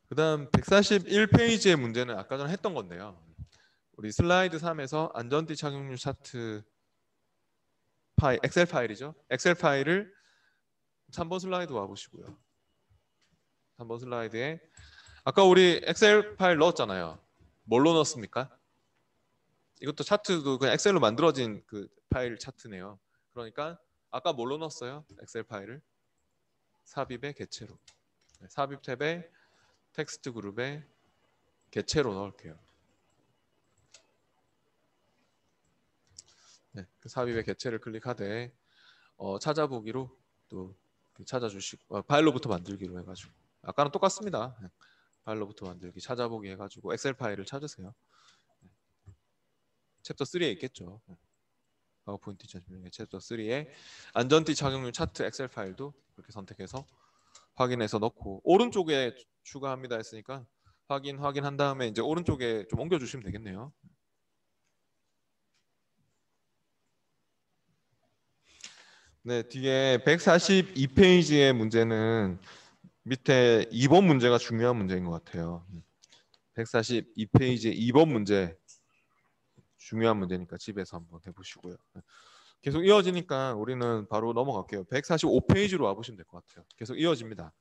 그 다음 141페이지의 문제는 아까 전에 했던 건데요. 우리 슬라이드 3에서 안전띠 착용률 차트 파일, 엑셀 파일이죠. 엑셀 파일을 3번 슬라이드 와보시고요. 3번 슬라이드에 아까 우리 엑셀 파일 넣었잖아요. 뭘로 넣었습니까? 이것도 차트도 그냥 엑셀로 만들어진 그 파일 차트네요. 그러니까 아까 뭘로 넣었어요? 엑셀 파일을 삽입의 개체로. 삽입 탭에 텍스트 그룹에 개체로 넣을게요. 네, 그 삽입의 개체를 클릭하되 찾아보기로 또 찾아주시고 파일로부터 만들기로 해가지고 아까는 똑같습니다. 네, 파일로부터 만들기 찾아보기 해가지고 엑셀 파일을 찾으세요. 네. 챕터 3에 있겠죠. 파워포인트 2016의 챕터 3에 안전띠 착용률 차트 엑셀 파일도 그렇게 선택해서 확인해서 넣고 오른쪽에 추가합니다 했으니까 확인한 다음에 이제 오른쪽에 좀 옮겨주시면 되겠네요. 네, 뒤에 142페이지의 문제는 밑에 2번 문제가 중요한 문제인 것 같아요. 142페이지 2번 문제 중요한 문제니까 집에서 한번 해보시고요. 계속 이어지니까 우리는 바로 넘어갈게요. 145페이지로 와보시면 될 것 같아요. 계속 이어집니다.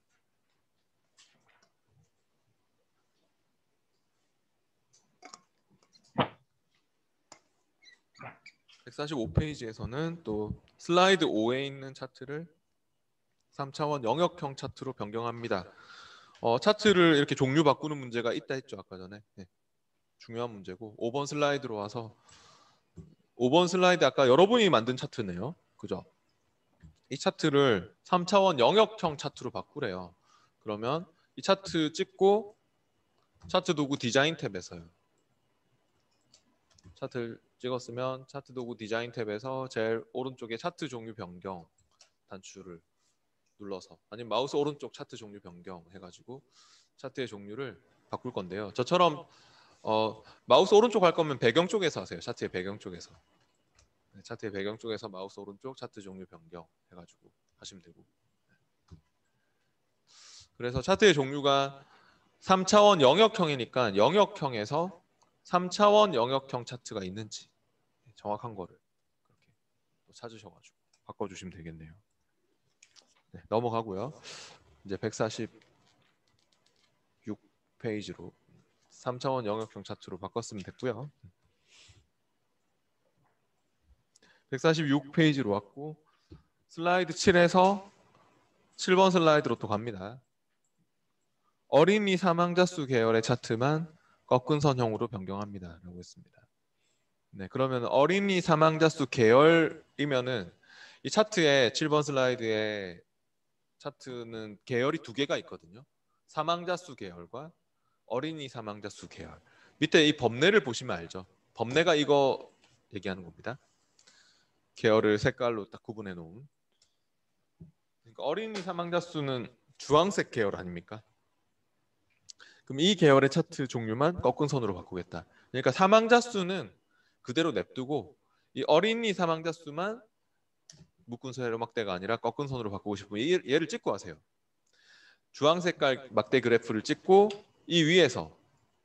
145페이지에서는 또 슬라이드 5에 있는 차트를 3차원 영역형 차트로 변경합니다. 차트를 이렇게 종류 바꾸는 문제가 있다 했죠, 아까 전에. 네, 중요한 문제고 5번 슬라이드로 와서 5번 슬라이드 아까 여러분이 만든 차트네요. 그죠? 이 차트를 3차원 영역형 차트로 바꾸래요. 그러면 이 차트 찍고 차트 도구 디자인 탭에서요. 차트를 찍었으면 차트 도구 디자인 탭에서 제일 오른쪽에 차트 종류 변경 단추를 눌러서 아니면 마우스 오른쪽 차트 종류 변경 해가지고 차트의 종류를 바꿀 건데요. 저처럼 마우스 오른쪽 할 거면 배경 쪽에서 하세요. 차트의 배경 쪽에서. 네, 차트의 배경 쪽에서 마우스 오른쪽 차트 종류 변경 해가지고 하시면 되고. 그래서 차트의 종류가 3차원 영역형이니까 영역형에서 3차원 영역형 차트가 있는지 정확한 거를 그렇게 또 찾으셔가지고 바꿔주시면 되겠네요. 네, 넘어가고요. 이제 146페이지로 3차원 영역형 차트로 바꿨으면 됐고요. 146페이지로 왔고 슬라이드 7에서 7번 슬라이드로 또 갑니다. 어린이 사망자 수 계열의 차트만 꺾은 선형으로 변경합니다. 라고 했습니다. 네, 그러면 어린이 사망자 수 계열이면은 이 차트에 7번 슬라이드에 차트는 계열이 두 개가 있거든요. 사망자 수 계열과 어린이 사망자 수 계열. 밑에 이 범례를 보시면 알죠. 범례가 이거 얘기하는 겁니다. 계열을 색깔로 딱 구분해 놓은. 그러니까 어린이 사망자 수는 주황색 계열 아닙니까? 그럼 이 계열의 차트 종류만 꺾은 선으로 바꾸겠다. 그러니까 사망자 수는 그대로 냅두고 이 어린이 사망자 수만 묶은 세로 막대가 아니라 꺾은 선으로 바꾸고 싶으면 얘를 찍고 하세요. 주황 색깔 막대 그래프를 찍고 이 위에서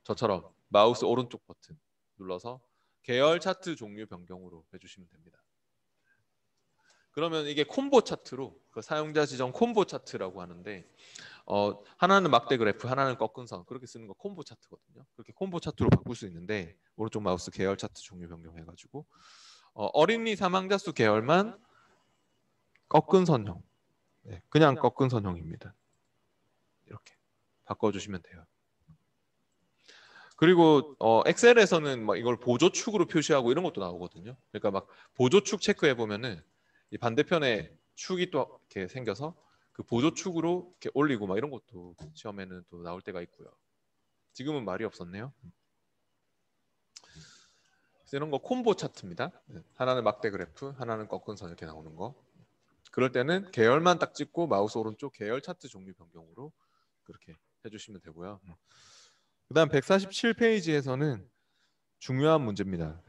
저처럼 마우스 오른쪽 버튼 눌러서 계열 차트 종류 변경으로 해주시면 됩니다. 그러면 이게 콤보 차트로 그 사용자 지정 콤보 차트라고 하는데 하나는 막대 그래프, 하나는 꺾은 선 그렇게 쓰는 거 콤보 차트거든요. 그렇게 콤보 차트로 바꿀 수 있는데 오른쪽 마우스 계열 차트 종류 변경해가지고 어린이 사망자 수 계열만 꺾은 선형, 네, 그냥 꺾은 선형입니다. 이렇게 바꿔주시면 돼요. 그리고 엑셀에서는 막 이걸 보조축으로 표시하고 이런 것도 나오거든요. 그러니까 막 보조축 체크해 보면은 이 반대편에 축이 또 이렇게 생겨서 그 보조축으로 이렇게 올리고 막 이런 것도 시험에는 또 나올 때가 있고요. 지금은 말이 없었네요. 그래서 이런 거 콤보 차트입니다. 하나는 막대 그래프, 하나는 꺾은 선 이렇게 나오는 거. 그럴 때는 계열만 딱 찍고 마우스 오른쪽 계열 차트 종류 변경으로 그렇게 해주시면 되고요. 그다음 147페이지에서는 중요한 문제입니다.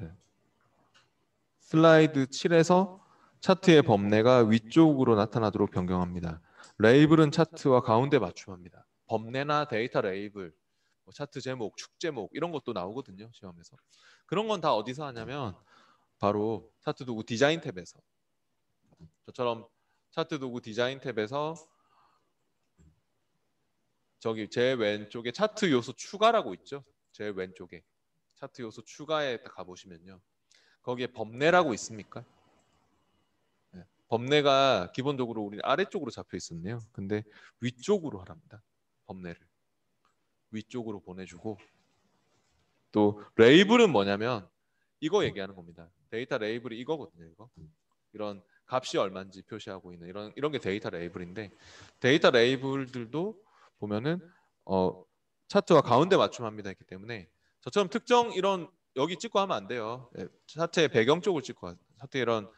슬라이드 7에서 차트의 범례가 위쪽으로 나타나도록 변경합니다. 레이블은 차트와 가운데 맞춤합니다. 범례나 데이터 레이블, 뭐 차트 제목, 축 제목 이런 것도 나오거든요. 시험에서. 그런 건 다 어디서 하냐면 바로 차트 도구 디자인 탭에서 저처럼 차트 도구 디자인 탭에서 저기 제 왼쪽에 차트 요소 추가라고 있죠. 제 왼쪽에 차트 요소 추가에 딱 가보시면요. 거기에 범례라고 있습니까? 네. 범례가 기본적으로 우리 아래쪽으로 잡혀 있었네요. 근데 위쪽으로 하랍니다. 범례를 위쪽으로 보내주고 또 레이블은 뭐냐면 이거 얘기하는 겁니다. 데이터 레이블이 이거거든요. 이거 이런 값이 얼마인지 표시하고 있는 이런 게 데이터 레이블인데 데이터 레이블들도 보면은 차트와 가운데 맞춤합니다 했기 때문에 저처럼 특정 이런 여기 찍고 하면 안 돼요. 차트의 배경 쪽을 찍고 차트 이런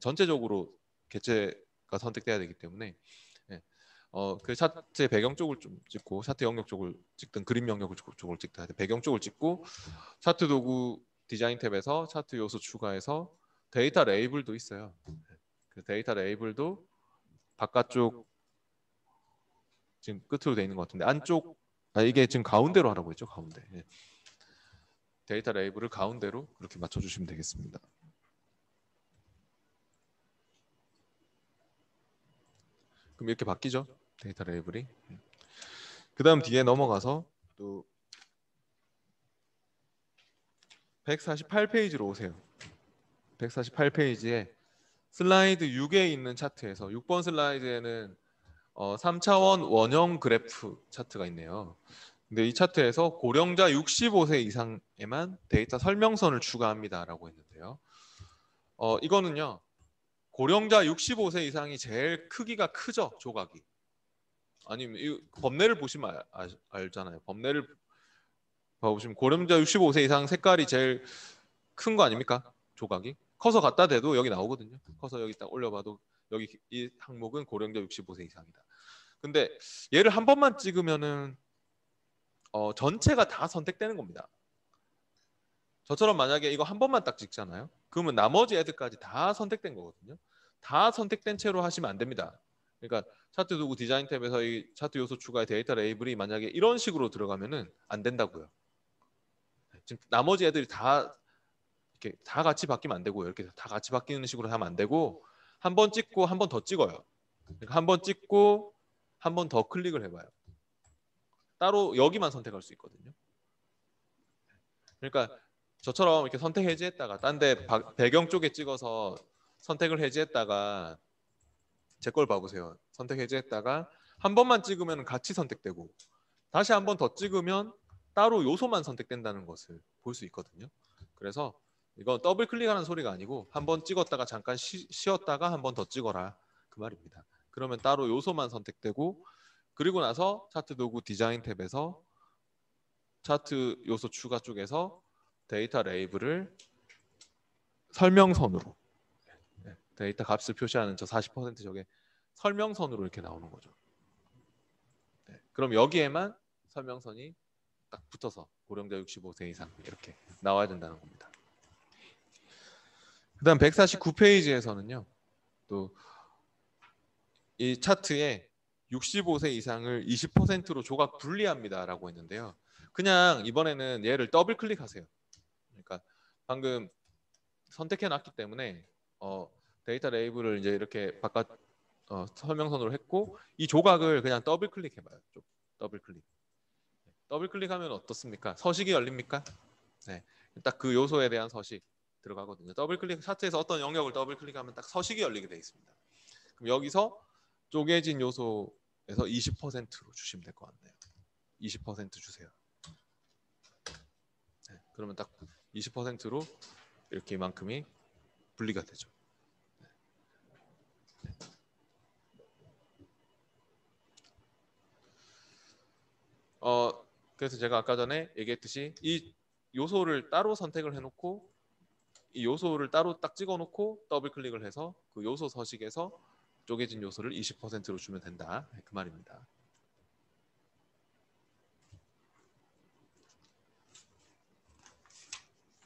전체적으로 개체가 선택돼야 되기 때문에 그 차트의 배경 쪽을 좀 찍고 차트 영역 쪽을 찍든 그림 영역 쪽을 찍든 배경 쪽을 찍고 차트 도구 디자인 탭에서 차트 요소 추가해서 데이터 레이블도 있어요. 그 데이터 레이블도 바깥쪽 지금 끝으로 돼 있는 것 같은데 안쪽 이게 지금 가운데로 하라고 했죠. 가운데. 데이터 레이블을 가운데로 그렇게 맞춰주시면 되겠습니다. 그럼 이렇게 바뀌죠. 데이터 레이블이. 그 다음 뒤에 넘어가서 또 148페이지로 오세요. 148페이지에 슬라이드 6에 있는 차트에서 6번 슬라이드에는 3차원 원형 그래프 차트가 있네요. 근데 이 차트에서 고령자 65세 이상에만 데이터 설명선을 추가합니다라고 했는데요. 이거는요. 고령자 65세 이상이 제일 크기가 크죠, 조각이. 아니면 이 범례를 보시면 알잖아요. 범례를 봐보시면 고령자 65세 이상 색깔이 제일 큰 거 아닙니까? 조각이. 커서 갖다 대도 여기 나오거든요. 커서 여기 딱 올려봐도 여기 이 항목은 고령자 65세 이상이다. 근데 얘를 한 번만 찍으면은 전체가 다 선택되는 겁니다. 저처럼 만약에 이거 한 번만 딱 찍잖아요. 그러면 나머지 애들까지 다 선택된 거거든요. 다 선택된 채로 하시면 안 됩니다. 그러니까 차트 도구 디자인 탭에서 이 차트 요소 추가의 데이터 레이블이 만약에 이런 식으로 들어가면은 안 된다고요. 지금 나머지 애들이 다 이렇게 다 같이 바뀌면 안 되고요. 이렇게 다 같이 바뀌는 식으로 하면 안 되고 한 번 찍고 한 번 더 찍어요. 그러니까 한 번 찍고 한 번 더 클릭을 해봐요. 따로 여기만 선택할 수 있거든요. 그러니까 저처럼 이렇게 선택 해지했다가 딴 데 배경 쪽에 찍어서 선택을 해지했다가 제 걸 봐보세요. 선택 해지했다가 한 번만 찍으면 같이 선택되고 다시 한 번 더 찍으면 따로 요소만 선택된다는 것을 볼 수 있거든요. 그래서 이건 더블 클릭하는 소리가 아니고 한 번 찍었다가 잠깐 쉬었다가 한 번 더 찍어라 그 말입니다. 그러면 따로 요소만 선택되고 그리고 나서 차트 도구 디자인 탭에서 차트 요소 추가 쪽에서 데이터 레이블을 설명선으로 데이터 값을 표시하는 저 40% 저게 설명선으로 이렇게 나오는 거죠. 그럼 여기에만 설명선이 딱 붙어서 고령자 65세 이상 이렇게 나와야 된다는 겁니다. 그 다음 149페이지에서는요. 또 이 차트에 65세 이상을 20%로 조각 분리합니다 라고 했는데요. 그냥 이번에는 얘를 더블 클릭하세요. 그러니까 방금 선택해 놨기 때문에 데이터 레이블을 이제 이렇게 바깥 설명선으로 했고 이 조각을 그냥 더블 클릭해 봐요. 더블 클릭. 더블 클릭하면 어떻습니까? 서식이 열립니까? 네. 딱 그 요소에 대한 서식 들어가거든요. 더블 클릭 차트에서 어떤 영역을 더블 클릭하면 딱 서식이 열리게 돼 있습니다. 그럼 여기서 쪼개진 요소에서 20%로 주시면 될 것 같네요. 20% 주세요. 네. 그러면 딱 20%로 이렇게 이만큼이 분리가 되죠. 네. 그래서 제가 아까 전에 얘기했듯이 이 요소를 따로 선택을 해놓고 이 요소를 따로 딱 찍어놓고 더블 클릭을 해서 그 요소 서식에서 쪼개진 요소를 20%로 주면 된다. 그 말입니다.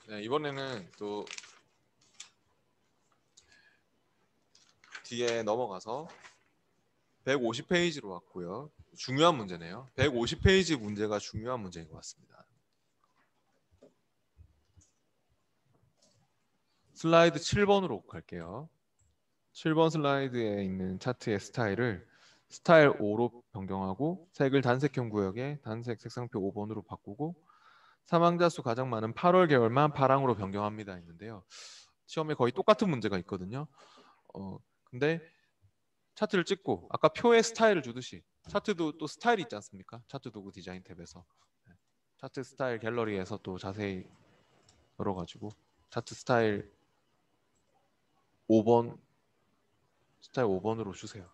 네, 이번에는 또 뒤에 넘어가서 150페이지로 왔고요. 중요한 문제네요. 150페이지 문제가 중요한 문제인 것 같습니다. 슬라이드 7번으로 갈게요. 7번 슬라이드에 있는 차트의 스타일을 스타일 5로 변경하고 색을 단색형 구역에 단색 색상표 5번으로 바꾸고 사망자 수 가장 많은 8월 계열만 파랑으로 변경합니다 했는데요. 시험에 거의 똑같은 문제가 있거든요. 근데 차트를 찍고 아까 표에 스타일을 주듯이 차트도 또 스타일이 있지 않습니까? 차트 도구 디자인 탭에서 차트 스타일 갤러리에서 또 자세히 열어가지고 차트 스타일 5번 스타일 5번으로 주세요.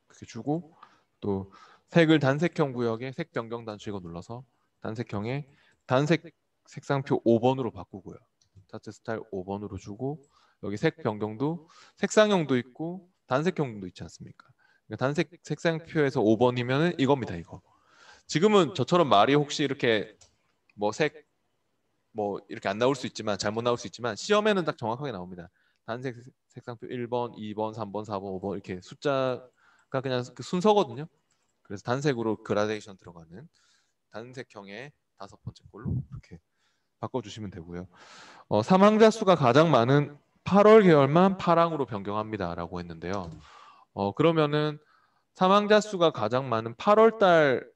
그렇게 주고 또 색을 단색형 구역에 색 변경 단추 이거 눌러서 단색형에 단색 색상표 5번으로 바꾸고요. 차트 스타일 5번으로 주고 여기 색 변경도 색상형도 있고 단색형도 있지 않습니까? 그러니까 단색 색상표에서 5번이면은 이겁니다. 이거. 지금은 저처럼 말이 혹시 이렇게 뭐 이렇게 안 나올 수 있지만 잘못 나올 수 있지만 시험에는 딱 정확하게 나옵니다. 단색 색상표 1번, 2번, 3번, 4번, 5번 이렇게 숫자가 그냥 그 순서거든요. 그래서 단색으로 그라데이션 들어가는 단색형의 5번째 걸로 이렇게 바꿔주시면 되고요. 사망자 수가 가장 많은 8월 계열만 파랑으로 변경합니다라고 했는데요. 그러면은 사망자 수가 가장 많은 8월 달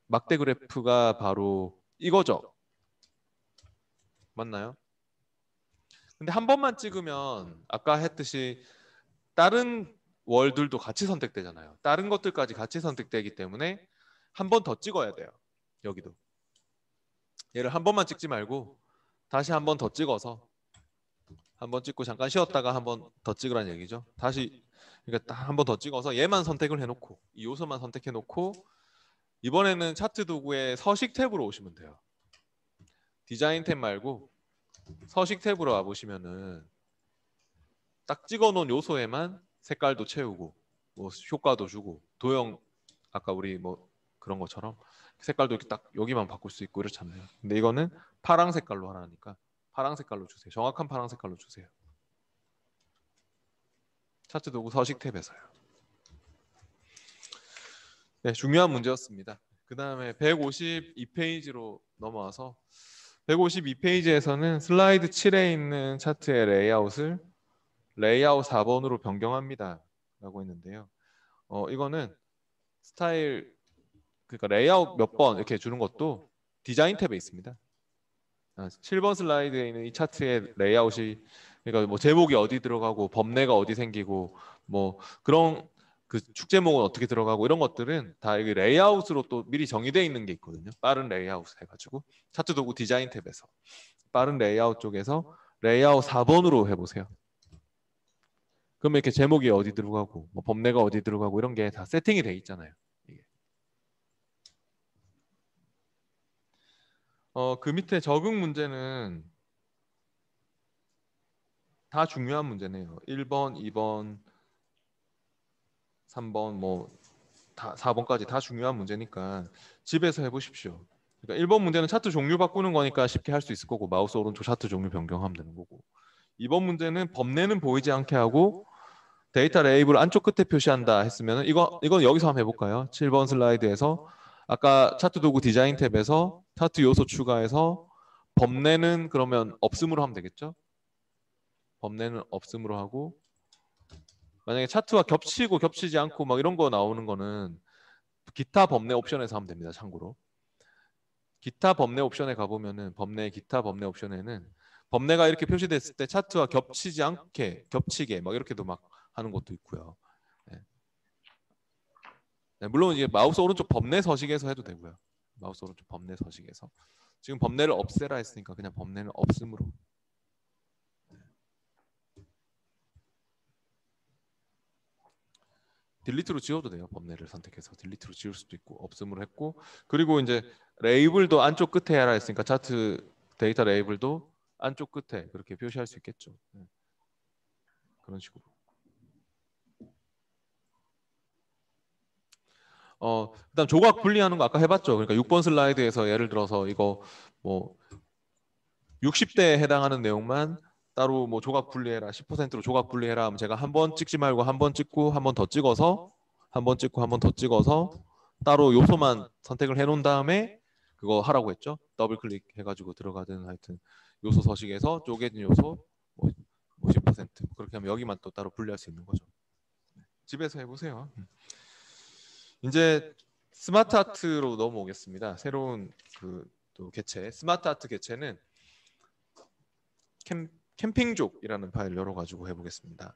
막대 그래프가 바로 이거죠. 맞나요? 근데 한 번만 찍으면 아까 했듯이 다른 월들도 같이 선택되잖아요. 다른 것들까지 같이 선택되기 때문에 한 번 더 찍어야 돼요. 여기도. 얘를 한 번만 찍지 말고 다시 한 번 더 찍어서 한 번 찍고 잠깐 쉬었다가 한 번 더 찍으라는 얘기죠. 다시 그러니까 한 번 더 찍어서 얘만 선택을 해놓고 이 요소만 선택해놓고 이번에는 차트 도구의 서식 탭으로 오시면 돼요. 디자인 탭 말고 서식 탭으로 와보시면은 딱 찍어놓은 요소에만 색깔도 채우고 뭐 효과도 주고 도형 아까 우리 뭐 그런 것처럼 색깔도 이렇게 딱 여기만 바꿀 수 있고 이렇잖아요. 근데 이거는 파랑 색깔로 하라니까 파랑 색깔로 주세요. 정확한 파랑 색깔로 주세요. 차트 도구 서식 탭에서요. 네, 중요한 문제였습니다. 그 다음에 152페이지로 넘어와서 152페이지에서는 슬라이드 7에 있는 차트의 레이아웃을 레이아웃 4번으로 변경합니다 라고 했는데요. 이거는 스타일 그러니까 레이아웃 몇 번 이렇게 주는 것도 디자인 탭에 있습니다. 7번 슬라이드에 있는 이 차트의 레이아웃이 그러니까 뭐 제목이 어디 들어가고 범례가 어디 생기고 뭐 그런 그 축제목은 어떻게 들어가고 이런 것들은 다 여기 레이아웃으로 또 미리 정의되어 있는 게 있거든요. 빠른 레이아웃 해가지고 차트 도구 디자인 탭에서 빠른 레이아웃 쪽에서 레이아웃 4번으로 해보세요. 그러면 이렇게 제목이 어디 들어가고 뭐 범례가 어디 들어가고 이런 게 다 세팅이 돼 있잖아요. 이게. 그 밑에 적응 문제는 다 중요한 문제네요. 1번, 2번, 3번, 뭐 다 4번까지 다 중요한 문제니까 집에서 해보십시오. 그러니까 1번 문제는 차트 종류 바꾸는 거니까 쉽게 할 수 있을 거고 마우스 오른쪽 차트 종류 변경하면 되는 거고 2번 문제는 범례는 보이지 않게 하고 데이터 레이블 안쪽 끝에 표시한다 했으면 이건 여기서 한번 해볼까요? 7번 슬라이드에서 아까 차트 도구 디자인 탭에서 차트 요소 추가해서 범례는 그러면 없음으로 하면 되겠죠? 범례는 없음으로 하고 만약에 차트와 겹치고 겹치지 않고 막 이런 거 나오는 거는 기타 범례 옵션에서 하면 됩니다. 참고로 기타 범례 옵션에 가보면은 기타 범례 옵션에는 범례가 이렇게 표시됐을 때 차트와 겹치지 않게 겹치게 막 이렇게도 막 하는 것도 있고요. 네. 네, 물론 이제 마우스 오른쪽 범례 서식에서 해도 되고요. 마우스 오른쪽 범례 서식에서 지금 범례를 없애라 했으니까 그냥 범례는 없음으로. 딜리트로 지워도 돼요. 범례를 선택해서 딜리트로 지울 수도 있고 없음으로 했고 그리고 이제 레이블도 안쪽 끝에 하라 했으니까 차트 데이터 레이블도 안쪽 끝에 그렇게 표시할 수 있겠죠. 네. 그런 식으로. 그다음 조각 분리하는 거 아까 해봤죠. 그러니까 6번 슬라이드에서 예를 들어서 이거 뭐 60대에 해당하는 내용만 따로 뭐 조각 분리해라 10%로 조각 분리해라 하면 제가 한 번 찍지 말고 한 번 찍고 한 번 더 찍어서 한 번 찍고 한 번 더 찍어서 따로 요소만 선택을 해놓은 다음에 그거 하라고 했죠. 더블 클릭 해가지고 들어가든 하여튼 요소 서식에서 쪼개진 요소 뭐 10% 그렇게 하면 여기만 또 따로 분리할 수 있는 거죠. 집에서 해보세요. 이제 스마트 아트로 넘어오겠습니다. 새로운 그 또 개체 스마트 아트 개체는 캠핑족이라는 파일 열어가지고 해보겠습니다.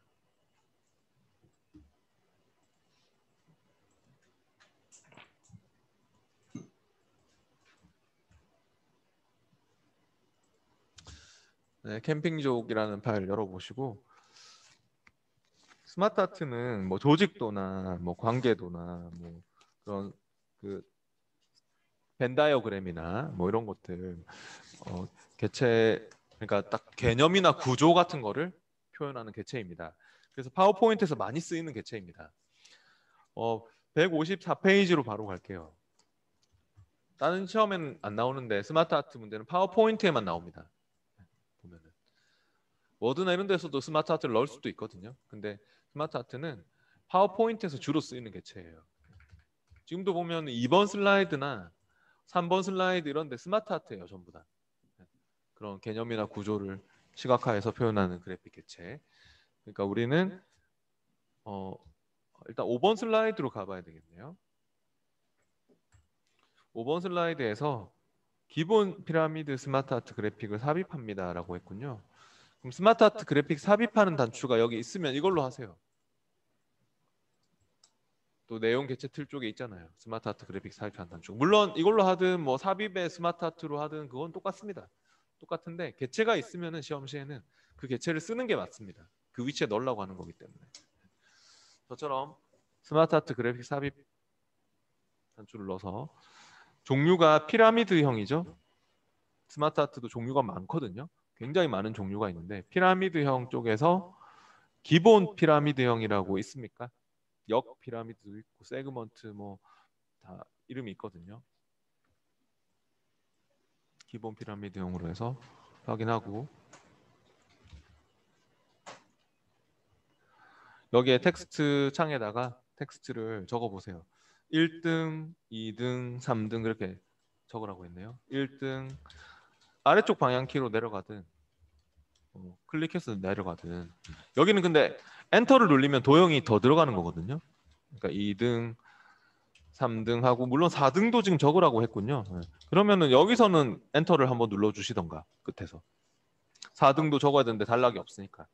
네, 캠핑족이라는 파일 열어보시고 스마트 아트는 뭐 조직도나 뭐 관계도나 뭐 그런 그 벤다이어그램이나 뭐 이런 것들 개체 그러니까 딱 개념이나 구조 같은 거를 표현하는 개체입니다. 그래서 파워포인트에서 많이 쓰이는 개체입니다. 154페이지로 바로 갈게요. 다른 시험에는 안 나오는데 스마트 아트 문제는 파워포인트에만 나옵니다. 보면은 워드나 이런 데서도 스마트 아트를 넣을 수도 있거든요. 근데 스마트 아트는 파워포인트에서 주로 쓰이는 개체예요. 지금도 보면 2번 슬라이드나 3번 슬라이드 이런 데 스마트 아트예요. 전부 다. 그런 개념이나 구조를 시각화해서 표현하는 그래픽 개체. 그러니까 우리는 일단 5번 슬라이드로 가봐야 되겠네요. 5번 슬라이드에서 기본 피라미드 스마트 아트 그래픽을 삽입합니다라고 했군요. 그럼 스마트 아트 그래픽 삽입하는 단추가 여기 있으면 이걸로 하세요. 또 내용 개체 틀 쪽에 있잖아요. 스마트 아트 그래픽 삽입하는 단추. 물론 이걸로 하든 뭐 삽입에 스마트 아트로 하든 그건 똑같습니다. 똑같은데 개체가 있으면은 시험 시에는 그 개체를 쓰는 게 맞습니다. 그 위치에 넣으려고 하는 거기 때문에. 저처럼 스마트 아트 그래픽 삽입 단추를 넣어서 종류가 피라미드형이죠. 스마트 아트도 종류가 많거든요. 굉장히 많은 종류가 있는데 피라미드형 쪽에서 기본 피라미드형이라고 있습니까? 역 피라미드도 있고 세그먼트 뭐 다 이름이 있거든요. 기본 피라미드형으로 해서 확인하고 여기에 텍스트 창에다가 텍스트를 적어 보세요. 1등, 2등, 3등 그렇게 적으라고 했네요. 1등 아래쪽 방향키로 내려가든 클릭해서 내려가든 여기는 근데 엔터를 누르면 도형이 더 들어가는 거거든요. 그러니까 2등, 3등 하고 물론 4등도 지금 적으라고 했군요. 네. 그러면은 여기서는 엔터를 한번 눌러 주시던가 끝에서 4등도 적어야 되는데 단락이 없으니까.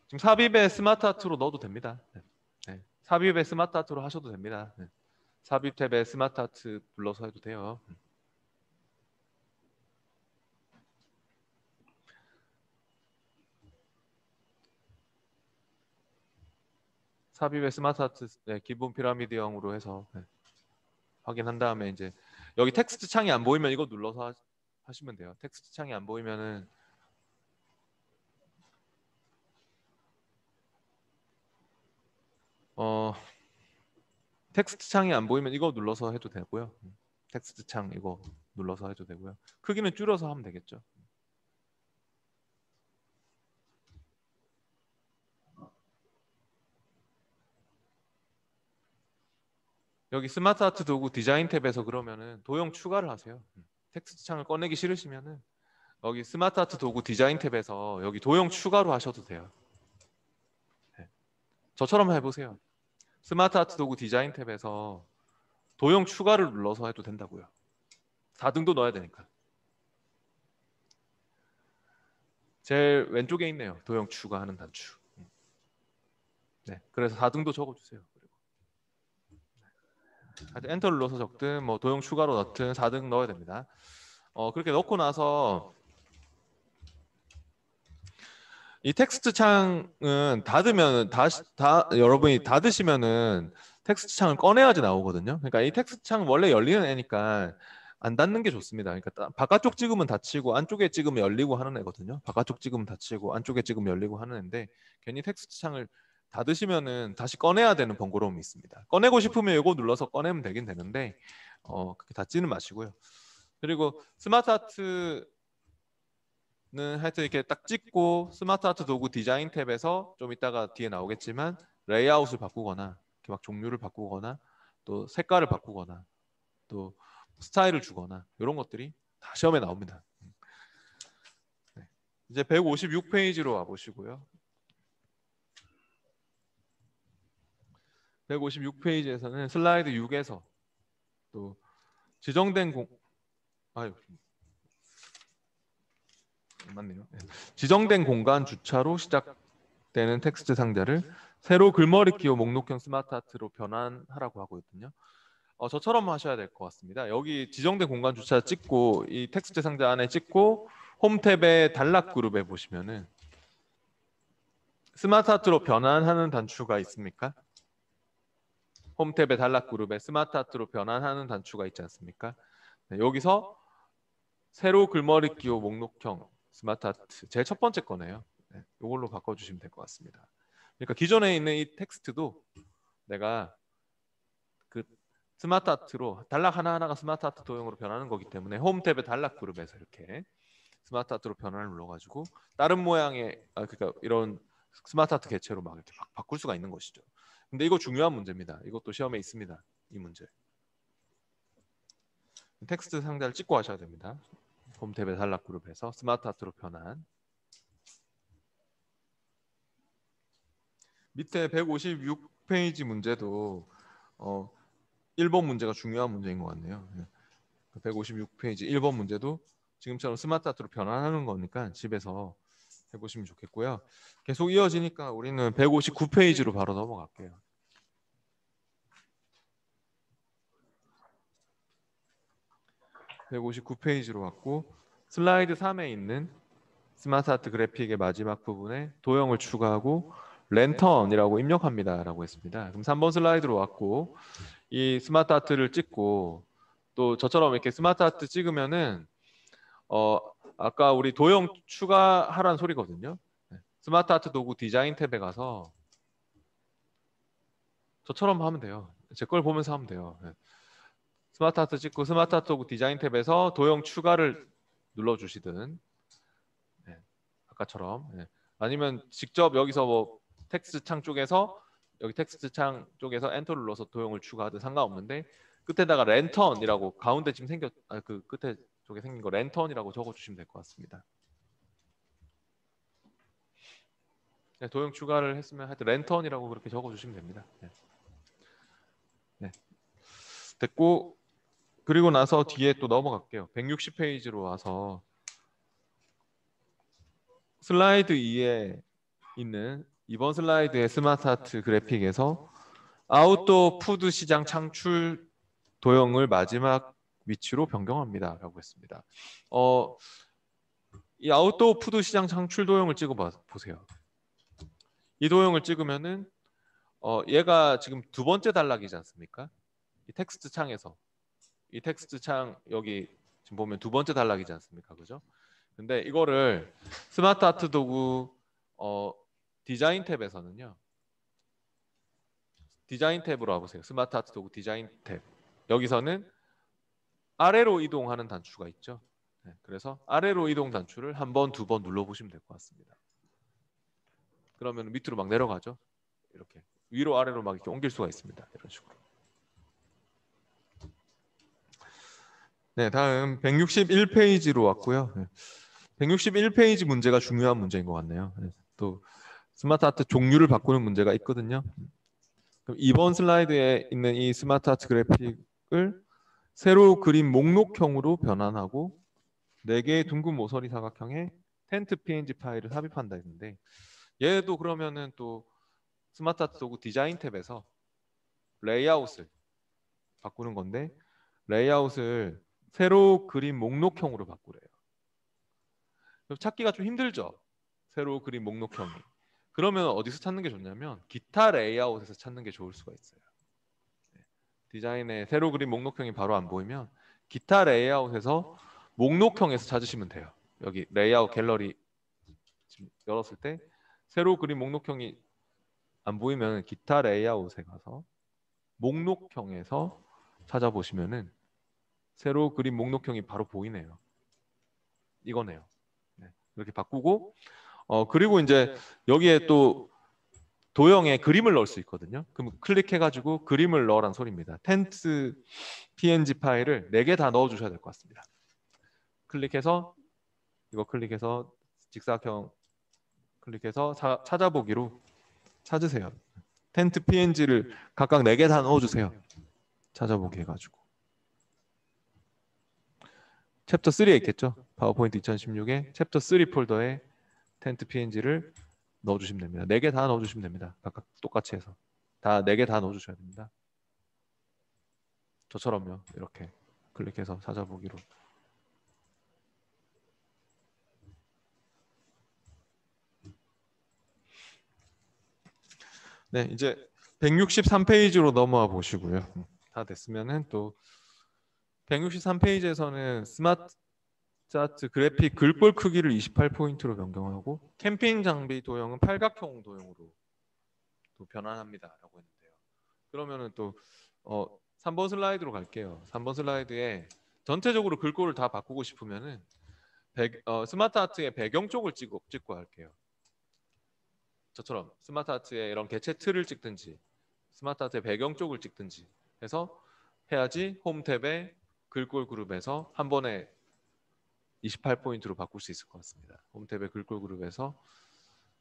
지금 삽입에 스마트 아트로 넣어도 됩니다. 네. 네. 삽입에 스마트 아트로 하셔도 됩니다. 네. 삽입 탭에 스마트 아트 눌러서 해도 돼요. 삽입에 스마트 아트 네, 기본 피라미드형으로 해서 네. 확인한 다음에 이제 여기 텍스트 창이 안 보이면 이거 눌러서 하시면 돼요. 텍스트 창이 안 보이면은 어 텍스트 창이 안 보이면 이거 눌러서 해도 되고요. 텍스트 창 이거 눌러서 해도 되고요. 크기는 줄여서 하면 되겠죠. 여기 스마트 아트 도구 디자인 탭에서 그러면은 도형 추가를 하세요. 텍스트 창을 꺼내기 싫으시면은 여기 스마트 아트 도구 디자인 탭에서 여기 도형 추가로 하셔도 돼요. 네. 저처럼 해보세요. 스마트 아트 도구 디자인 탭에서 도형 추가를 눌러서 해도 된다고요. 4등도 넣어야 되니까. 제일 왼쪽에 있네요. 도형 추가하는 단추. 네, 그래서 4등도 적어주세요. 그리고 엔터를 눌러서 적든 뭐 도형 추가로 넣든 4등 넣어야 됩니다. 그렇게 넣고 나서 이 텍스트 창은 닫으면 다 여러분이 닫으시면은 텍스트 창을 꺼내야지 나오거든요. 그러니까 이 텍스트 창 원래 열리는 애니까 안 닫는 게 좋습니다. 그러니까 바깥쪽 찍으면 닫히고 안쪽에 찍으면 열리고 하는 애거든요. 바깥쪽 찍으면 닫히고 안쪽에 찍으면 열리고 하는 애인데 괜히 텍스트 창을 닫으시면은 다시 꺼내야 되는 번거로움이 있습니다. 꺼내고 싶으면 이거 눌러서 꺼내면 되긴 되는데 그렇게 닫지는 마시고요. 그리고 스마트 아트 는 하여튼 이렇게 딱 찍고 스마트 아트 도구 디자인 탭에서 좀 이따가 뒤에 나오겠지만 레이아웃을 바꾸거나 이렇게 막 종류를 바꾸거나 또 색깔을 바꾸거나 또 스타일을 주거나 이런 것들이 다 시험에 나옵니다. 네. 이제 156페이지로 와보시고요. 156페이지에서는 슬라이드 6에서 또 지정된 아유 맞네요. 네. 지정된 공간 주차로 시작되는 텍스트 상자를 세로 글머리 키워 목록형 스마트 아트로 변환하라고 하고 있거든요. 저처럼 하셔야 될 것 같습니다. 여기 지정된 공간 주차 찍고 이 텍스트 상자 안에 찍고 홈 탭의 단락 그룹에 보시면은 스마트 아트로 변환하는 단추가 있습니까? 홈 탭의 단락 그룹에 스마트 아트로 변환하는 단추가 있지 않습니까? 네, 여기서 세로 글머리 끼워 목록형 스마트 아트 제일 첫 번째 거네요. 네, 이걸로 바꿔주시면 될 것 같습니다. 그러니까 기존에 있는 이 텍스트도 내가 그 스마트 아트로 단락 하나하나가 스마트 아트 도형으로 변하는 거기 때문에 홈 탭의 단락 그룹에서 이렇게 스마트 아트로 변환을 눌러가지고 다른 모양의 그러니까 이런 스마트 아트 개체로 막 이렇게 바꿀 수가 있는 것이죠. 근데 이거 중요한 문제입니다. 이것도 시험에 있습니다. 이 문제. 텍스트 상자를 찍고 하셔야 됩니다. 홈 탭의 단락 그룹에서 스마트 아트로 변환. 밑에 156페이지 문제도 1번 문제가 중요한 문제인 것 같네요. 156페이지 1번 문제도 지금처럼 스마트 아트로 변환하는 거니까 집에서 해보시면 좋겠고요. 계속 이어지니까 우리는 159페이지로 바로 넘어갈게요. 159페이지로 왔고 슬라이드 3에 있는 스마트 아트 그래픽의 마지막 부분에 도형을 추가하고 랜턴이라고 입력합니다 라고 했습니다. 그럼 3번 슬라이드로 왔고 이 스마트 아트를 찍고 또 저처럼 이렇게 스마트 아트 찍으면은 아까 우리 도형 추가하라는 소리거든요. 스마트 아트 도구 디자인 탭에 가서 저처럼 하면 돼요. 제 걸 보면서 하면 돼요. 스마트 아트 찍고 스마트 아트 도구 디자인 탭에서 도형 추가를 눌러주시든 아까처럼 아니면 직접 여기서 뭐 텍스트 창 쪽에서 여기 텍스트 창 쪽에서 엔터를 눌러서 도형을 추가하든 상관없는데 끝에다가 랜턴이라고 가운데 지금 그 끝에 쪽에 생긴 거 랜턴이라고 적어주시면 될 것 같습니다. 네, 도형 추가를 했으면 하여튼 랜턴이라고 그렇게 적어주시면 됩니다. 네. 됐고 그리고 나서 뒤에 또 넘어갈게요. 160페이지로 와서 슬라이드 2에 있는 이번 슬라이드의 스마트 아트 그래픽에서 아웃도어 푸드 시장 창출 도형을 마지막 위치로 변경합니다 라고 했습니다. 이 아웃도어 푸드 시장 창출 도형을 찍어 보세요. 이 도형을 찍으면은 얘가 지금 두 번째 단락이지 않습니까? 이 텍스트 창에서 이 텍스트 창 여기 지금 보면 두 번째 단락이지 않습니까? 그죠? 근데 이거를 스마트 아트 도구 디자인 탭에서는요. 디자인 탭으로 와보세요. 스마트 아트 도구 디자인 탭. 여기서는 아래로 이동하는 단추가 있죠. 네, 그래서 아래로 이동 단추를 한 번, 두 번 눌러보시면 될 것 같습니다. 그러면 밑으로 막 내려가죠. 이렇게 위로 아래로 막 이렇게 옮길 수가 있습니다. 이런 식으로. 네, 다음 161페이지로 왔고요. 161페이지 문제가 중요한 문제인 것 같네요. 또 스마트 아트 종류를 바꾸는 문제가 있거든요. 그럼 이번 슬라이드에 있는 이 스마트 아트 그래픽을 새로 그린 목록형으로 변환하고 4개의 둥근 모서리 사각형에 텐트 png 파일을 삽입한다 했는데 얘도 그러면은 또 스마트 아트 도구 디자인 탭에서 레이아웃을 바꾸는 건데 레이아웃을 새로 그린 목록형으로 바꾸래요. 찾기가 좀 힘들죠. 새로 그린 목록형이. 그러면 어디서 찾는 게 좋냐면 기타 레이아웃에서 찾는 게 좋을 수가 있어요. 디자인에 새로 그린 목록형이 바로 안 보이면 기타 레이아웃에서 목록형에서 찾으시면 돼요. 여기 레이아웃 갤러리 지금 열었을 때 새로 그린 목록형이 안 보이면 기타 레이아웃에 가서 목록형에서 찾아보시면은 새로 그린 목록형이 바로 보이네요. 이거네요. 네, 이렇게 바꾸고 그리고 이제 여기에 또 도형에 그림을 넣을 수 있거든요. 그럼 클릭해가지고 그림을 넣으란 소리입니다. 텐트 png 파일을 4개 다 넣어주셔야 될 것 같습니다. 클릭해서 이거 클릭해서 직사각형 클릭해서 찾아보기로 찾으세요. 텐트 png를 각각 4개 다 넣어주세요. 찾아보기 해가지고. 챕터 3에 있겠죠. 파워포인트 2016에 챕터 3 폴더에 텐트 png를 넣어주시면 됩니다. 4개 다 넣어주시면 됩니다. 각각 똑같이 해서 다 4개 다 넣어주셔야 됩니다. 저처럼요. 이렇게 클릭해서 찾아보기로. 네, 이제 163페이지로 넘어와 보시고요. 다 됐으면은 또 163페이지에서는 스마트 아트 그래픽 글꼴 크기를 28포인트로 변경하고 캠핑 장비 도형은 팔각형 도형으로 또 변환합니다라고 했는데요. 그러면은 또 3번 슬라이드로 갈게요. 3번 슬라이드에 전체적으로 글꼴을 다 바꾸고 싶으면은 스마트 아트의 배경 쪽을 찍고 할게요. 저처럼 스마트 아트의 이런 개체 틀을 찍든지 스마트 아트의 배경 쪽을 찍든지 해서 해야지 홈 탭에 글꼴 그룹에서 한 번에 28포인트로 바꿀 수 있을 것 같습니다. 홈 탭의 글꼴 그룹에서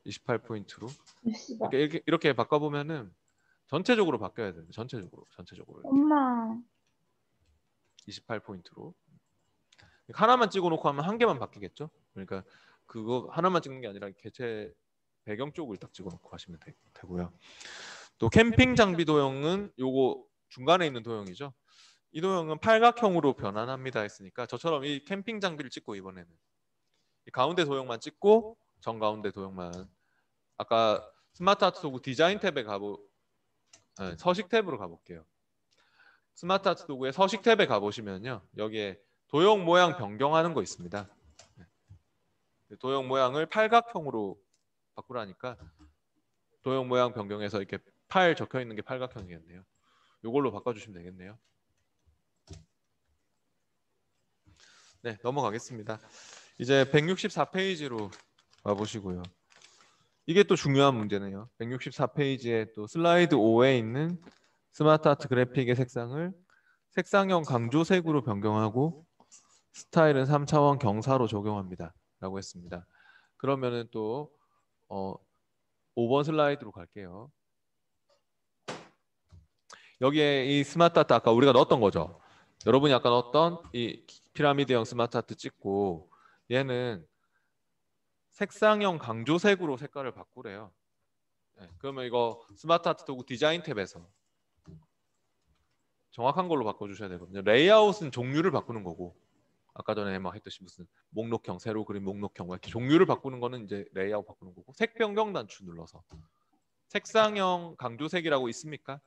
28포인트로 이렇게 바꿔보면은 전체적으로 바뀌어야 돼요. 전체적으로 이렇게. 엄마. 28포인트로. 하나만 찍어놓고 하면 한 개만 바뀌겠죠. 그러니까 그거 하나만 찍는 게 아니라 개체 배경 쪽을 딱 찍어놓고 하시면 되고요. 또 캠핑 장비 도형은 요거 중간에 있는 도형이죠. 이 도형은 팔각형으로 변환합니다 했으니까 저처럼 이 캠핑 장비를 찍고 이번에는 이 가운데 도형만 찍고 정가운데 도형만 아까 스마트 아트 도구 디자인 탭에 서식 탭으로 가볼게요. 스마트 아트 도구의 서식 탭에 가보시면요. 여기에 도형 모양 변경하는 거 있습니다. 도형 모양을 팔각형으로 바꾸라니까 도형 모양 변경해서 이렇게 팔 적혀 있는 게 팔각형이겠네요. 이걸로 바꿔주시면 되겠네요. 네, 넘어가겠습니다. 이제 164페이지로 와보시고요. 이게 또 중요한 문제네요. 164페이지에 또 슬라이드 5에 있는 스마트 아트 그래픽의 색상을 색상형 강조색으로 변경하고 스타일은 3차원 경사로 적용합니다. 라고 했습니다. 그러면은 또 5번 슬라이드로 갈게요. 여기에 이 스마트 아트 아까 우리가 넣었던 거죠. 여러분이 아까 넣었던 이 피라미드형 스마트 아트 찍고 얘는 색상형 강조색으로 색깔을 바꾸래요. 네, 그러면 이거 스마트 아트 도구 디자인 탭에서 정확한 걸로 바꿔주셔야 되거든요. 레이아웃은 종류를 바꾸는 거고 아까 전에 막 했듯이 무슨 목록형, 세로 그린 목록형 이렇게 종류를 바꾸는 거는 이제 레이아웃 바꾸는 거고 색 변경 단추 눌러서 색상형 강조색이라고 있습니까?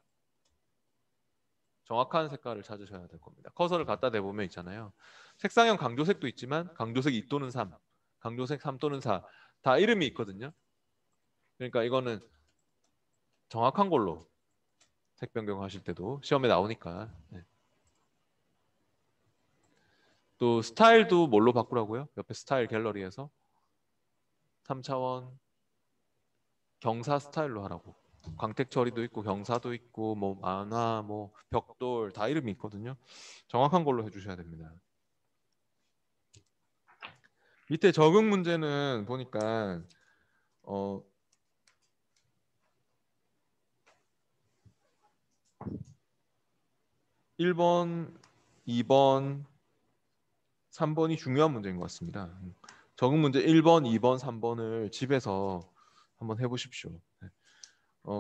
정확한 색깔을 찾으셔야 될 겁니다. 커서를 갖다 대보면 있잖아요. 색상형 강조색도 있지만 강조색 2 또는 3, 강조색 3 또는 4 다 이름이 있거든요. 그러니까 이거는 정확한 걸로 색 변경하실 때도 시험에 나오니까. 네. 또 스타일도 뭘로 바꾸라고요? 옆에 스타일 갤러리에서 3차원 경사 스타일로 하라고. 광택 처리도 있고 경사도 있고 뭐 만화 뭐 벽돌 다 이름이 있거든요. 정확한 걸로 해주셔야 됩니다. 밑에 적응 문제는 보니까 1번, 2번, 3번이 중요한 문제인 것 같습니다. 적응 문제 1번, 2번, 3번을 집에서 한번 해보십시오.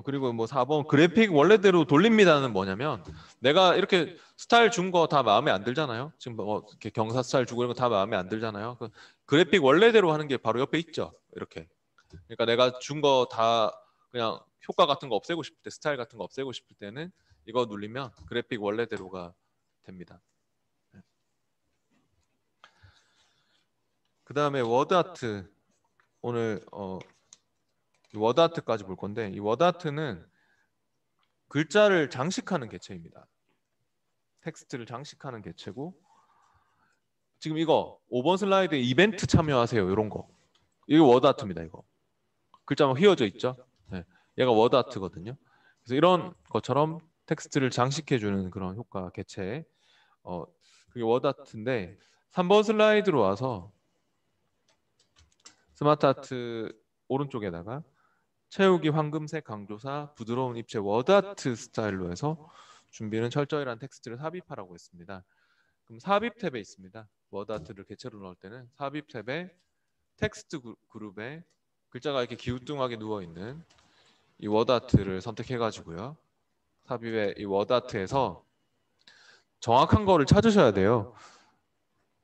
그리고 뭐 4번 그래픽 원래대로 돌립니다는 뭐냐면 내가 이렇게 스타일 준 거 다 마음에 안 들잖아요. 지금 뭐 이렇게 경사 스타일 주고 이런 거 다 마음에 안 들잖아요. 그래픽 원래대로 하는 게 바로 옆에 있죠. 이렇게. 그러니까 내가 준 거 다 그냥 효과 같은 거 없애고 싶을 때 스타일 같은 거 없애고 싶을 때는 이거 눌리면 그래픽 원래대로가 됩니다. 그 다음에 워드 아트 오늘 워드 아트까지 볼 건데 이 워드 아트는 글자를 장식하는 개체입니다. 텍스트를 장식하는 개체고 지금 이거 5번 슬라이드에 이벤트 참여하세요 이런 거 이거 워드 아트입니다. 이거 글자 막 휘어져 있죠. 네. 얘가 워드 아트거든요. 그래서 이런 것처럼 텍스트를 장식해주는 그런 효과 개체 그게 워드 아트인데 3번 슬라이드로 와서 스마트 아트 오른쪽에다가 채우기 황금색 강조사 부드러운 입체 워드 아트 스타일로 해서 준비는 철저히란 텍스트를 삽입하라고 했습니다. 그럼 삽입 탭에 있습니다. 워드 아트를 개체로 넣을 때는 삽입 탭에 텍스트 그룹에 글자가 이렇게 기우뚱하게 누워있는 이 워드 아트를 선택해 가지고요. 삽입의 이 워드 아트에서 정확한 거를 찾으셔야 돼요.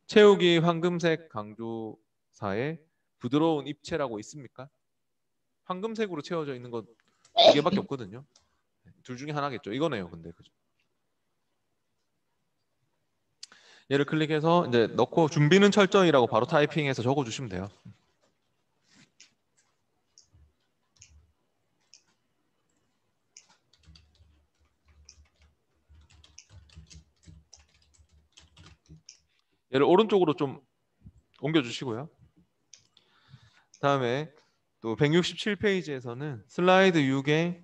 채우기 황금색 강조사에 부드러운 입체라고 있습니까? 황금색으로 채워져 있는 것 두 개밖에 없거든요. 둘 중에 하나겠죠. 이거네요. 근데 그죠? 얘를 클릭해서 이제 넣고 준비는 철저히라고 바로 타이핑해서 적어주시면 돼요. 얘를 오른쪽으로 좀 옮겨주시고요. 다음에 또 167페이지에서는 슬라이드 6의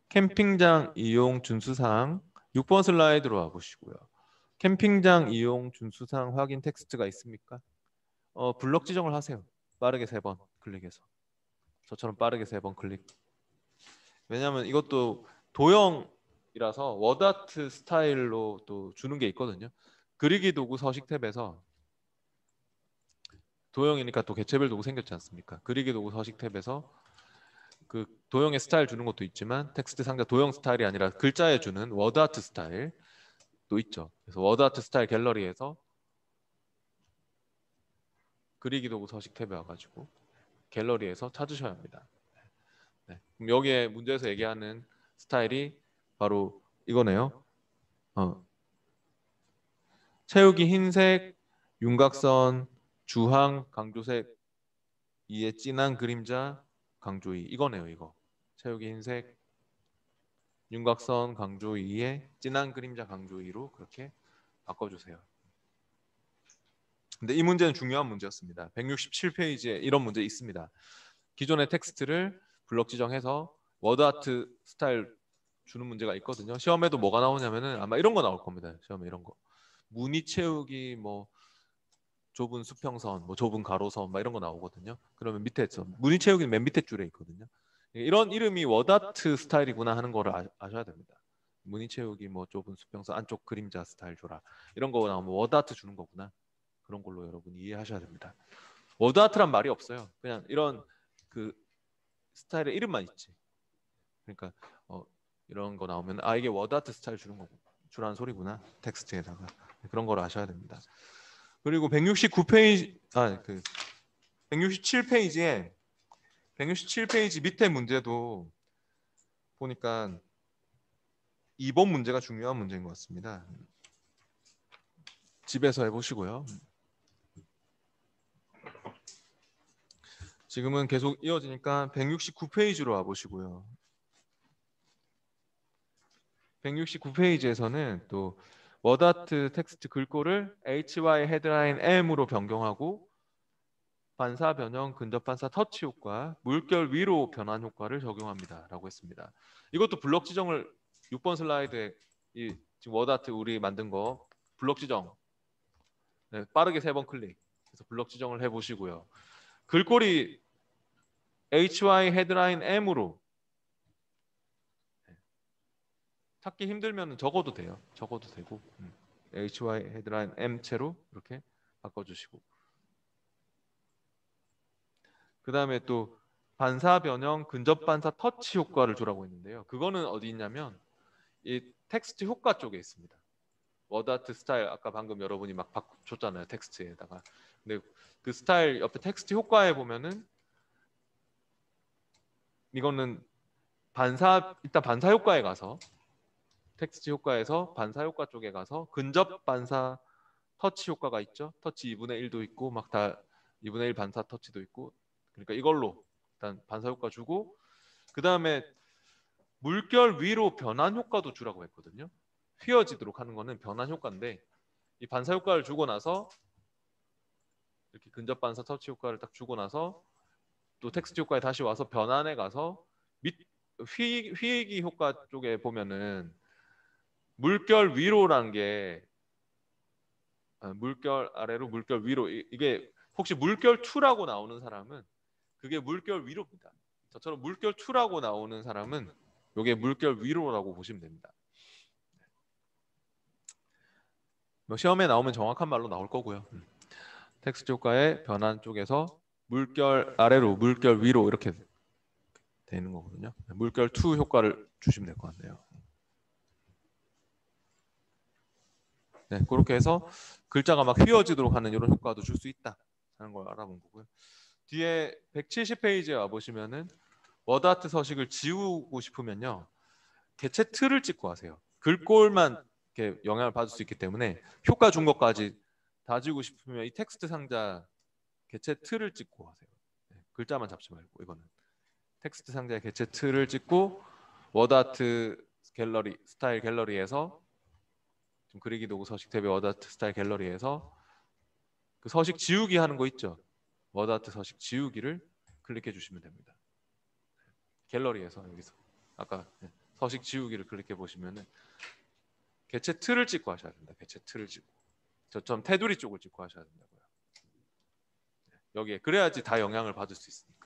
캠핑장 이용 준수사항 6번 슬라이드로 와보시고요. 캠핑장 이용 준수사항 확인 텍스트가 있습니까? 블럭 지정을 하세요. 빠르게 3번 클릭해서. 저처럼 빠르게 3번 클릭. 왜냐하면 이것도 도형이라서 워드아트 스타일로 또 주는 게 있거든요. 그리기 도구 서식 탭에서 도형이니까 또 개체별 도구 생겼지 않습니까? 그리기 도구 서식 탭에서 그 도형의 스타일 주는 것도 있지만 텍스트 상자 도형 스타일이 아니라 글자에 주는 워드아트 스타일도 있죠. 그래서 워드아트 스타일 갤러리에서 그리기 도구 서식 탭에 와가지고 갤러리에서 찾으셔야 합니다. 네. 그럼 여기에 문제에서 얘기하는 스타일이 바로 이거네요. 채우기 흰색, 윤곽선, 주황, 강조색, 이에 진한 그림자, 강조이 이거네요. 이거 채우기 흰색, 윤곽선, 강조이에 진한 그림자, 강조이로 그렇게 바꿔주세요. 근데 이 문제는 중요한 문제였습니다. 167페이지에 이런 문제 있습니다. 기존의 텍스트를 블럭 지정해서 워드아트 스타일 주는 문제가 있거든요. 시험에도 뭐가 나오냐면은 아마 이런 거 나올 겁니다. 시험에 이런 거. 무늬 채우기 뭐 좁은 수평선, 뭐 좁은 가로선 막 이런 거 나오거든요. 그러면 밑에 무늬 채우기는 맨 밑에 줄에 있거든요. 이런 이름이 워드아트 스타일이구나 하는 거를 아셔야 됩니다. 무늬 채우기 뭐 좁은 수평선 안쪽 그림자 스타일 줘라. 이런 거 나오면 워드아트 주는 거구나. 그런 걸로 여러분 이해하셔야 됩니다. 워드아트란 말이 없어요. 그냥 이런 그 스타일의 이름만 있지. 그러니까 이런 거 나오면 아 이게 워드아트 스타일 주라는 소리구나. 텍스트에다가 그런 걸 아셔야 됩니다. 그리고 169페이지 167페이지에 167페이지 밑에 문제도 보니까 2번 문제가 중요한 문제인 것 같습니다. 집에서 해보시고요. 지금은 계속 이어지니까 169페이지로 와보시고요. 169페이지에서는 또 워드아트 텍스트 글꼴을 HY 헤드라인 M으로 변경하고 반사 변형, 근접 반사 터치 효과, 물결 위로 변환 효과를 적용합니다. 라고 했습니다. 이것도 블럭 지정을 6번 슬라이드에 지금 워드아트 우리 만든 거 블럭 지정 빠르게 3번 클릭 해서 블럭 지정을 해보시고요. 글꼴이 HY 헤드라인 M으로 찾기 힘들면 적어도 돼요. 적어도 되고 HY 헤드라인 M체로 이렇게 바꿔주시고 그 다음에 또 반사 변형 근접 반사 터치 효과를 주라고 했는데요. 그거는 어디 있냐면 이 텍스트 효과 쪽에 있습니다. 워드아트 스타일 아까 방금 여러분이 막 줬잖아요. 텍스트에다가. 근데 그 스타일 옆에 텍스트 효과에 보면은 이거는 일단 반사 효과에 가서 텍스트 효과에서 반사 효과 쪽에 가서 근접 반사 터치 효과가 있죠. 터치 2분의 1도 있고 막 다 2분의 1 반사 터치도 있고 그러니까 이걸로 일단 반사 효과 주고 그 다음에 물결 위로 변환 효과도 주라고 했거든요. 휘어지도록 하는 거는 변환 효과인데 이 반사 효과를 주고 나서 이렇게 근접 반사 터치 효과를 딱 주고 나서 또 텍스트 효과에 다시 와서 변환에 가서 휘기 효과 쪽에 보면은 물결 위로라는 게 물결 아래로 물결 위로 이게 혹시 물결 2라고 나오는 사람은 그게 물결 위로입니다. 저처럼 물결 2라고 나오는 사람은 이게 물결 위로라고 보시면 됩니다. 뭐 시험에 나오면 정확한 말로 나올 거고요. 텍스트 효과의 변환 쪽에서 물결 아래로 물결 위로 이렇게 되는 거거든요. 물결 2 효과를 주시면 될 것 같네요. 네, 그렇게 해서 글자가 막 휘어지도록 하는 이런 효과도 줄 수 있다 하는 걸 알아본 거고요. 뒤에 170페이지에 와 보시면은 워드아트 서식을 지우고 싶으면요 개체 틀을 찍고 하세요. 글꼴만 이렇게 영향을 받을 수 있기 때문에 효과 준 것까지 다 지우고 싶으면 이 텍스트 상자 개체 틀을 찍고 하세요. 네, 글자만 잡지 말고 이거는 텍스트 상자의 개체 틀을 찍고 워드아트 갤러리 스타일 갤러리에서 좀 그리기 도구 서식 탭의 워드아트 스타일 갤러리에서 그 서식 지우기 하는 거 있죠. 워드아트 서식 지우기를 클릭해 주시면 됩니다. 갤러리에서 여기서 아까 서식 지우기를 클릭해 보시면은 개체 틀을 찍고 하셔야 됩니다. 개체 틀을 찍고 저처럼 테두리 쪽을 찍고 하셔야 된다고요. 여기에 그래야지 다 영향을 받을 수 있습니다.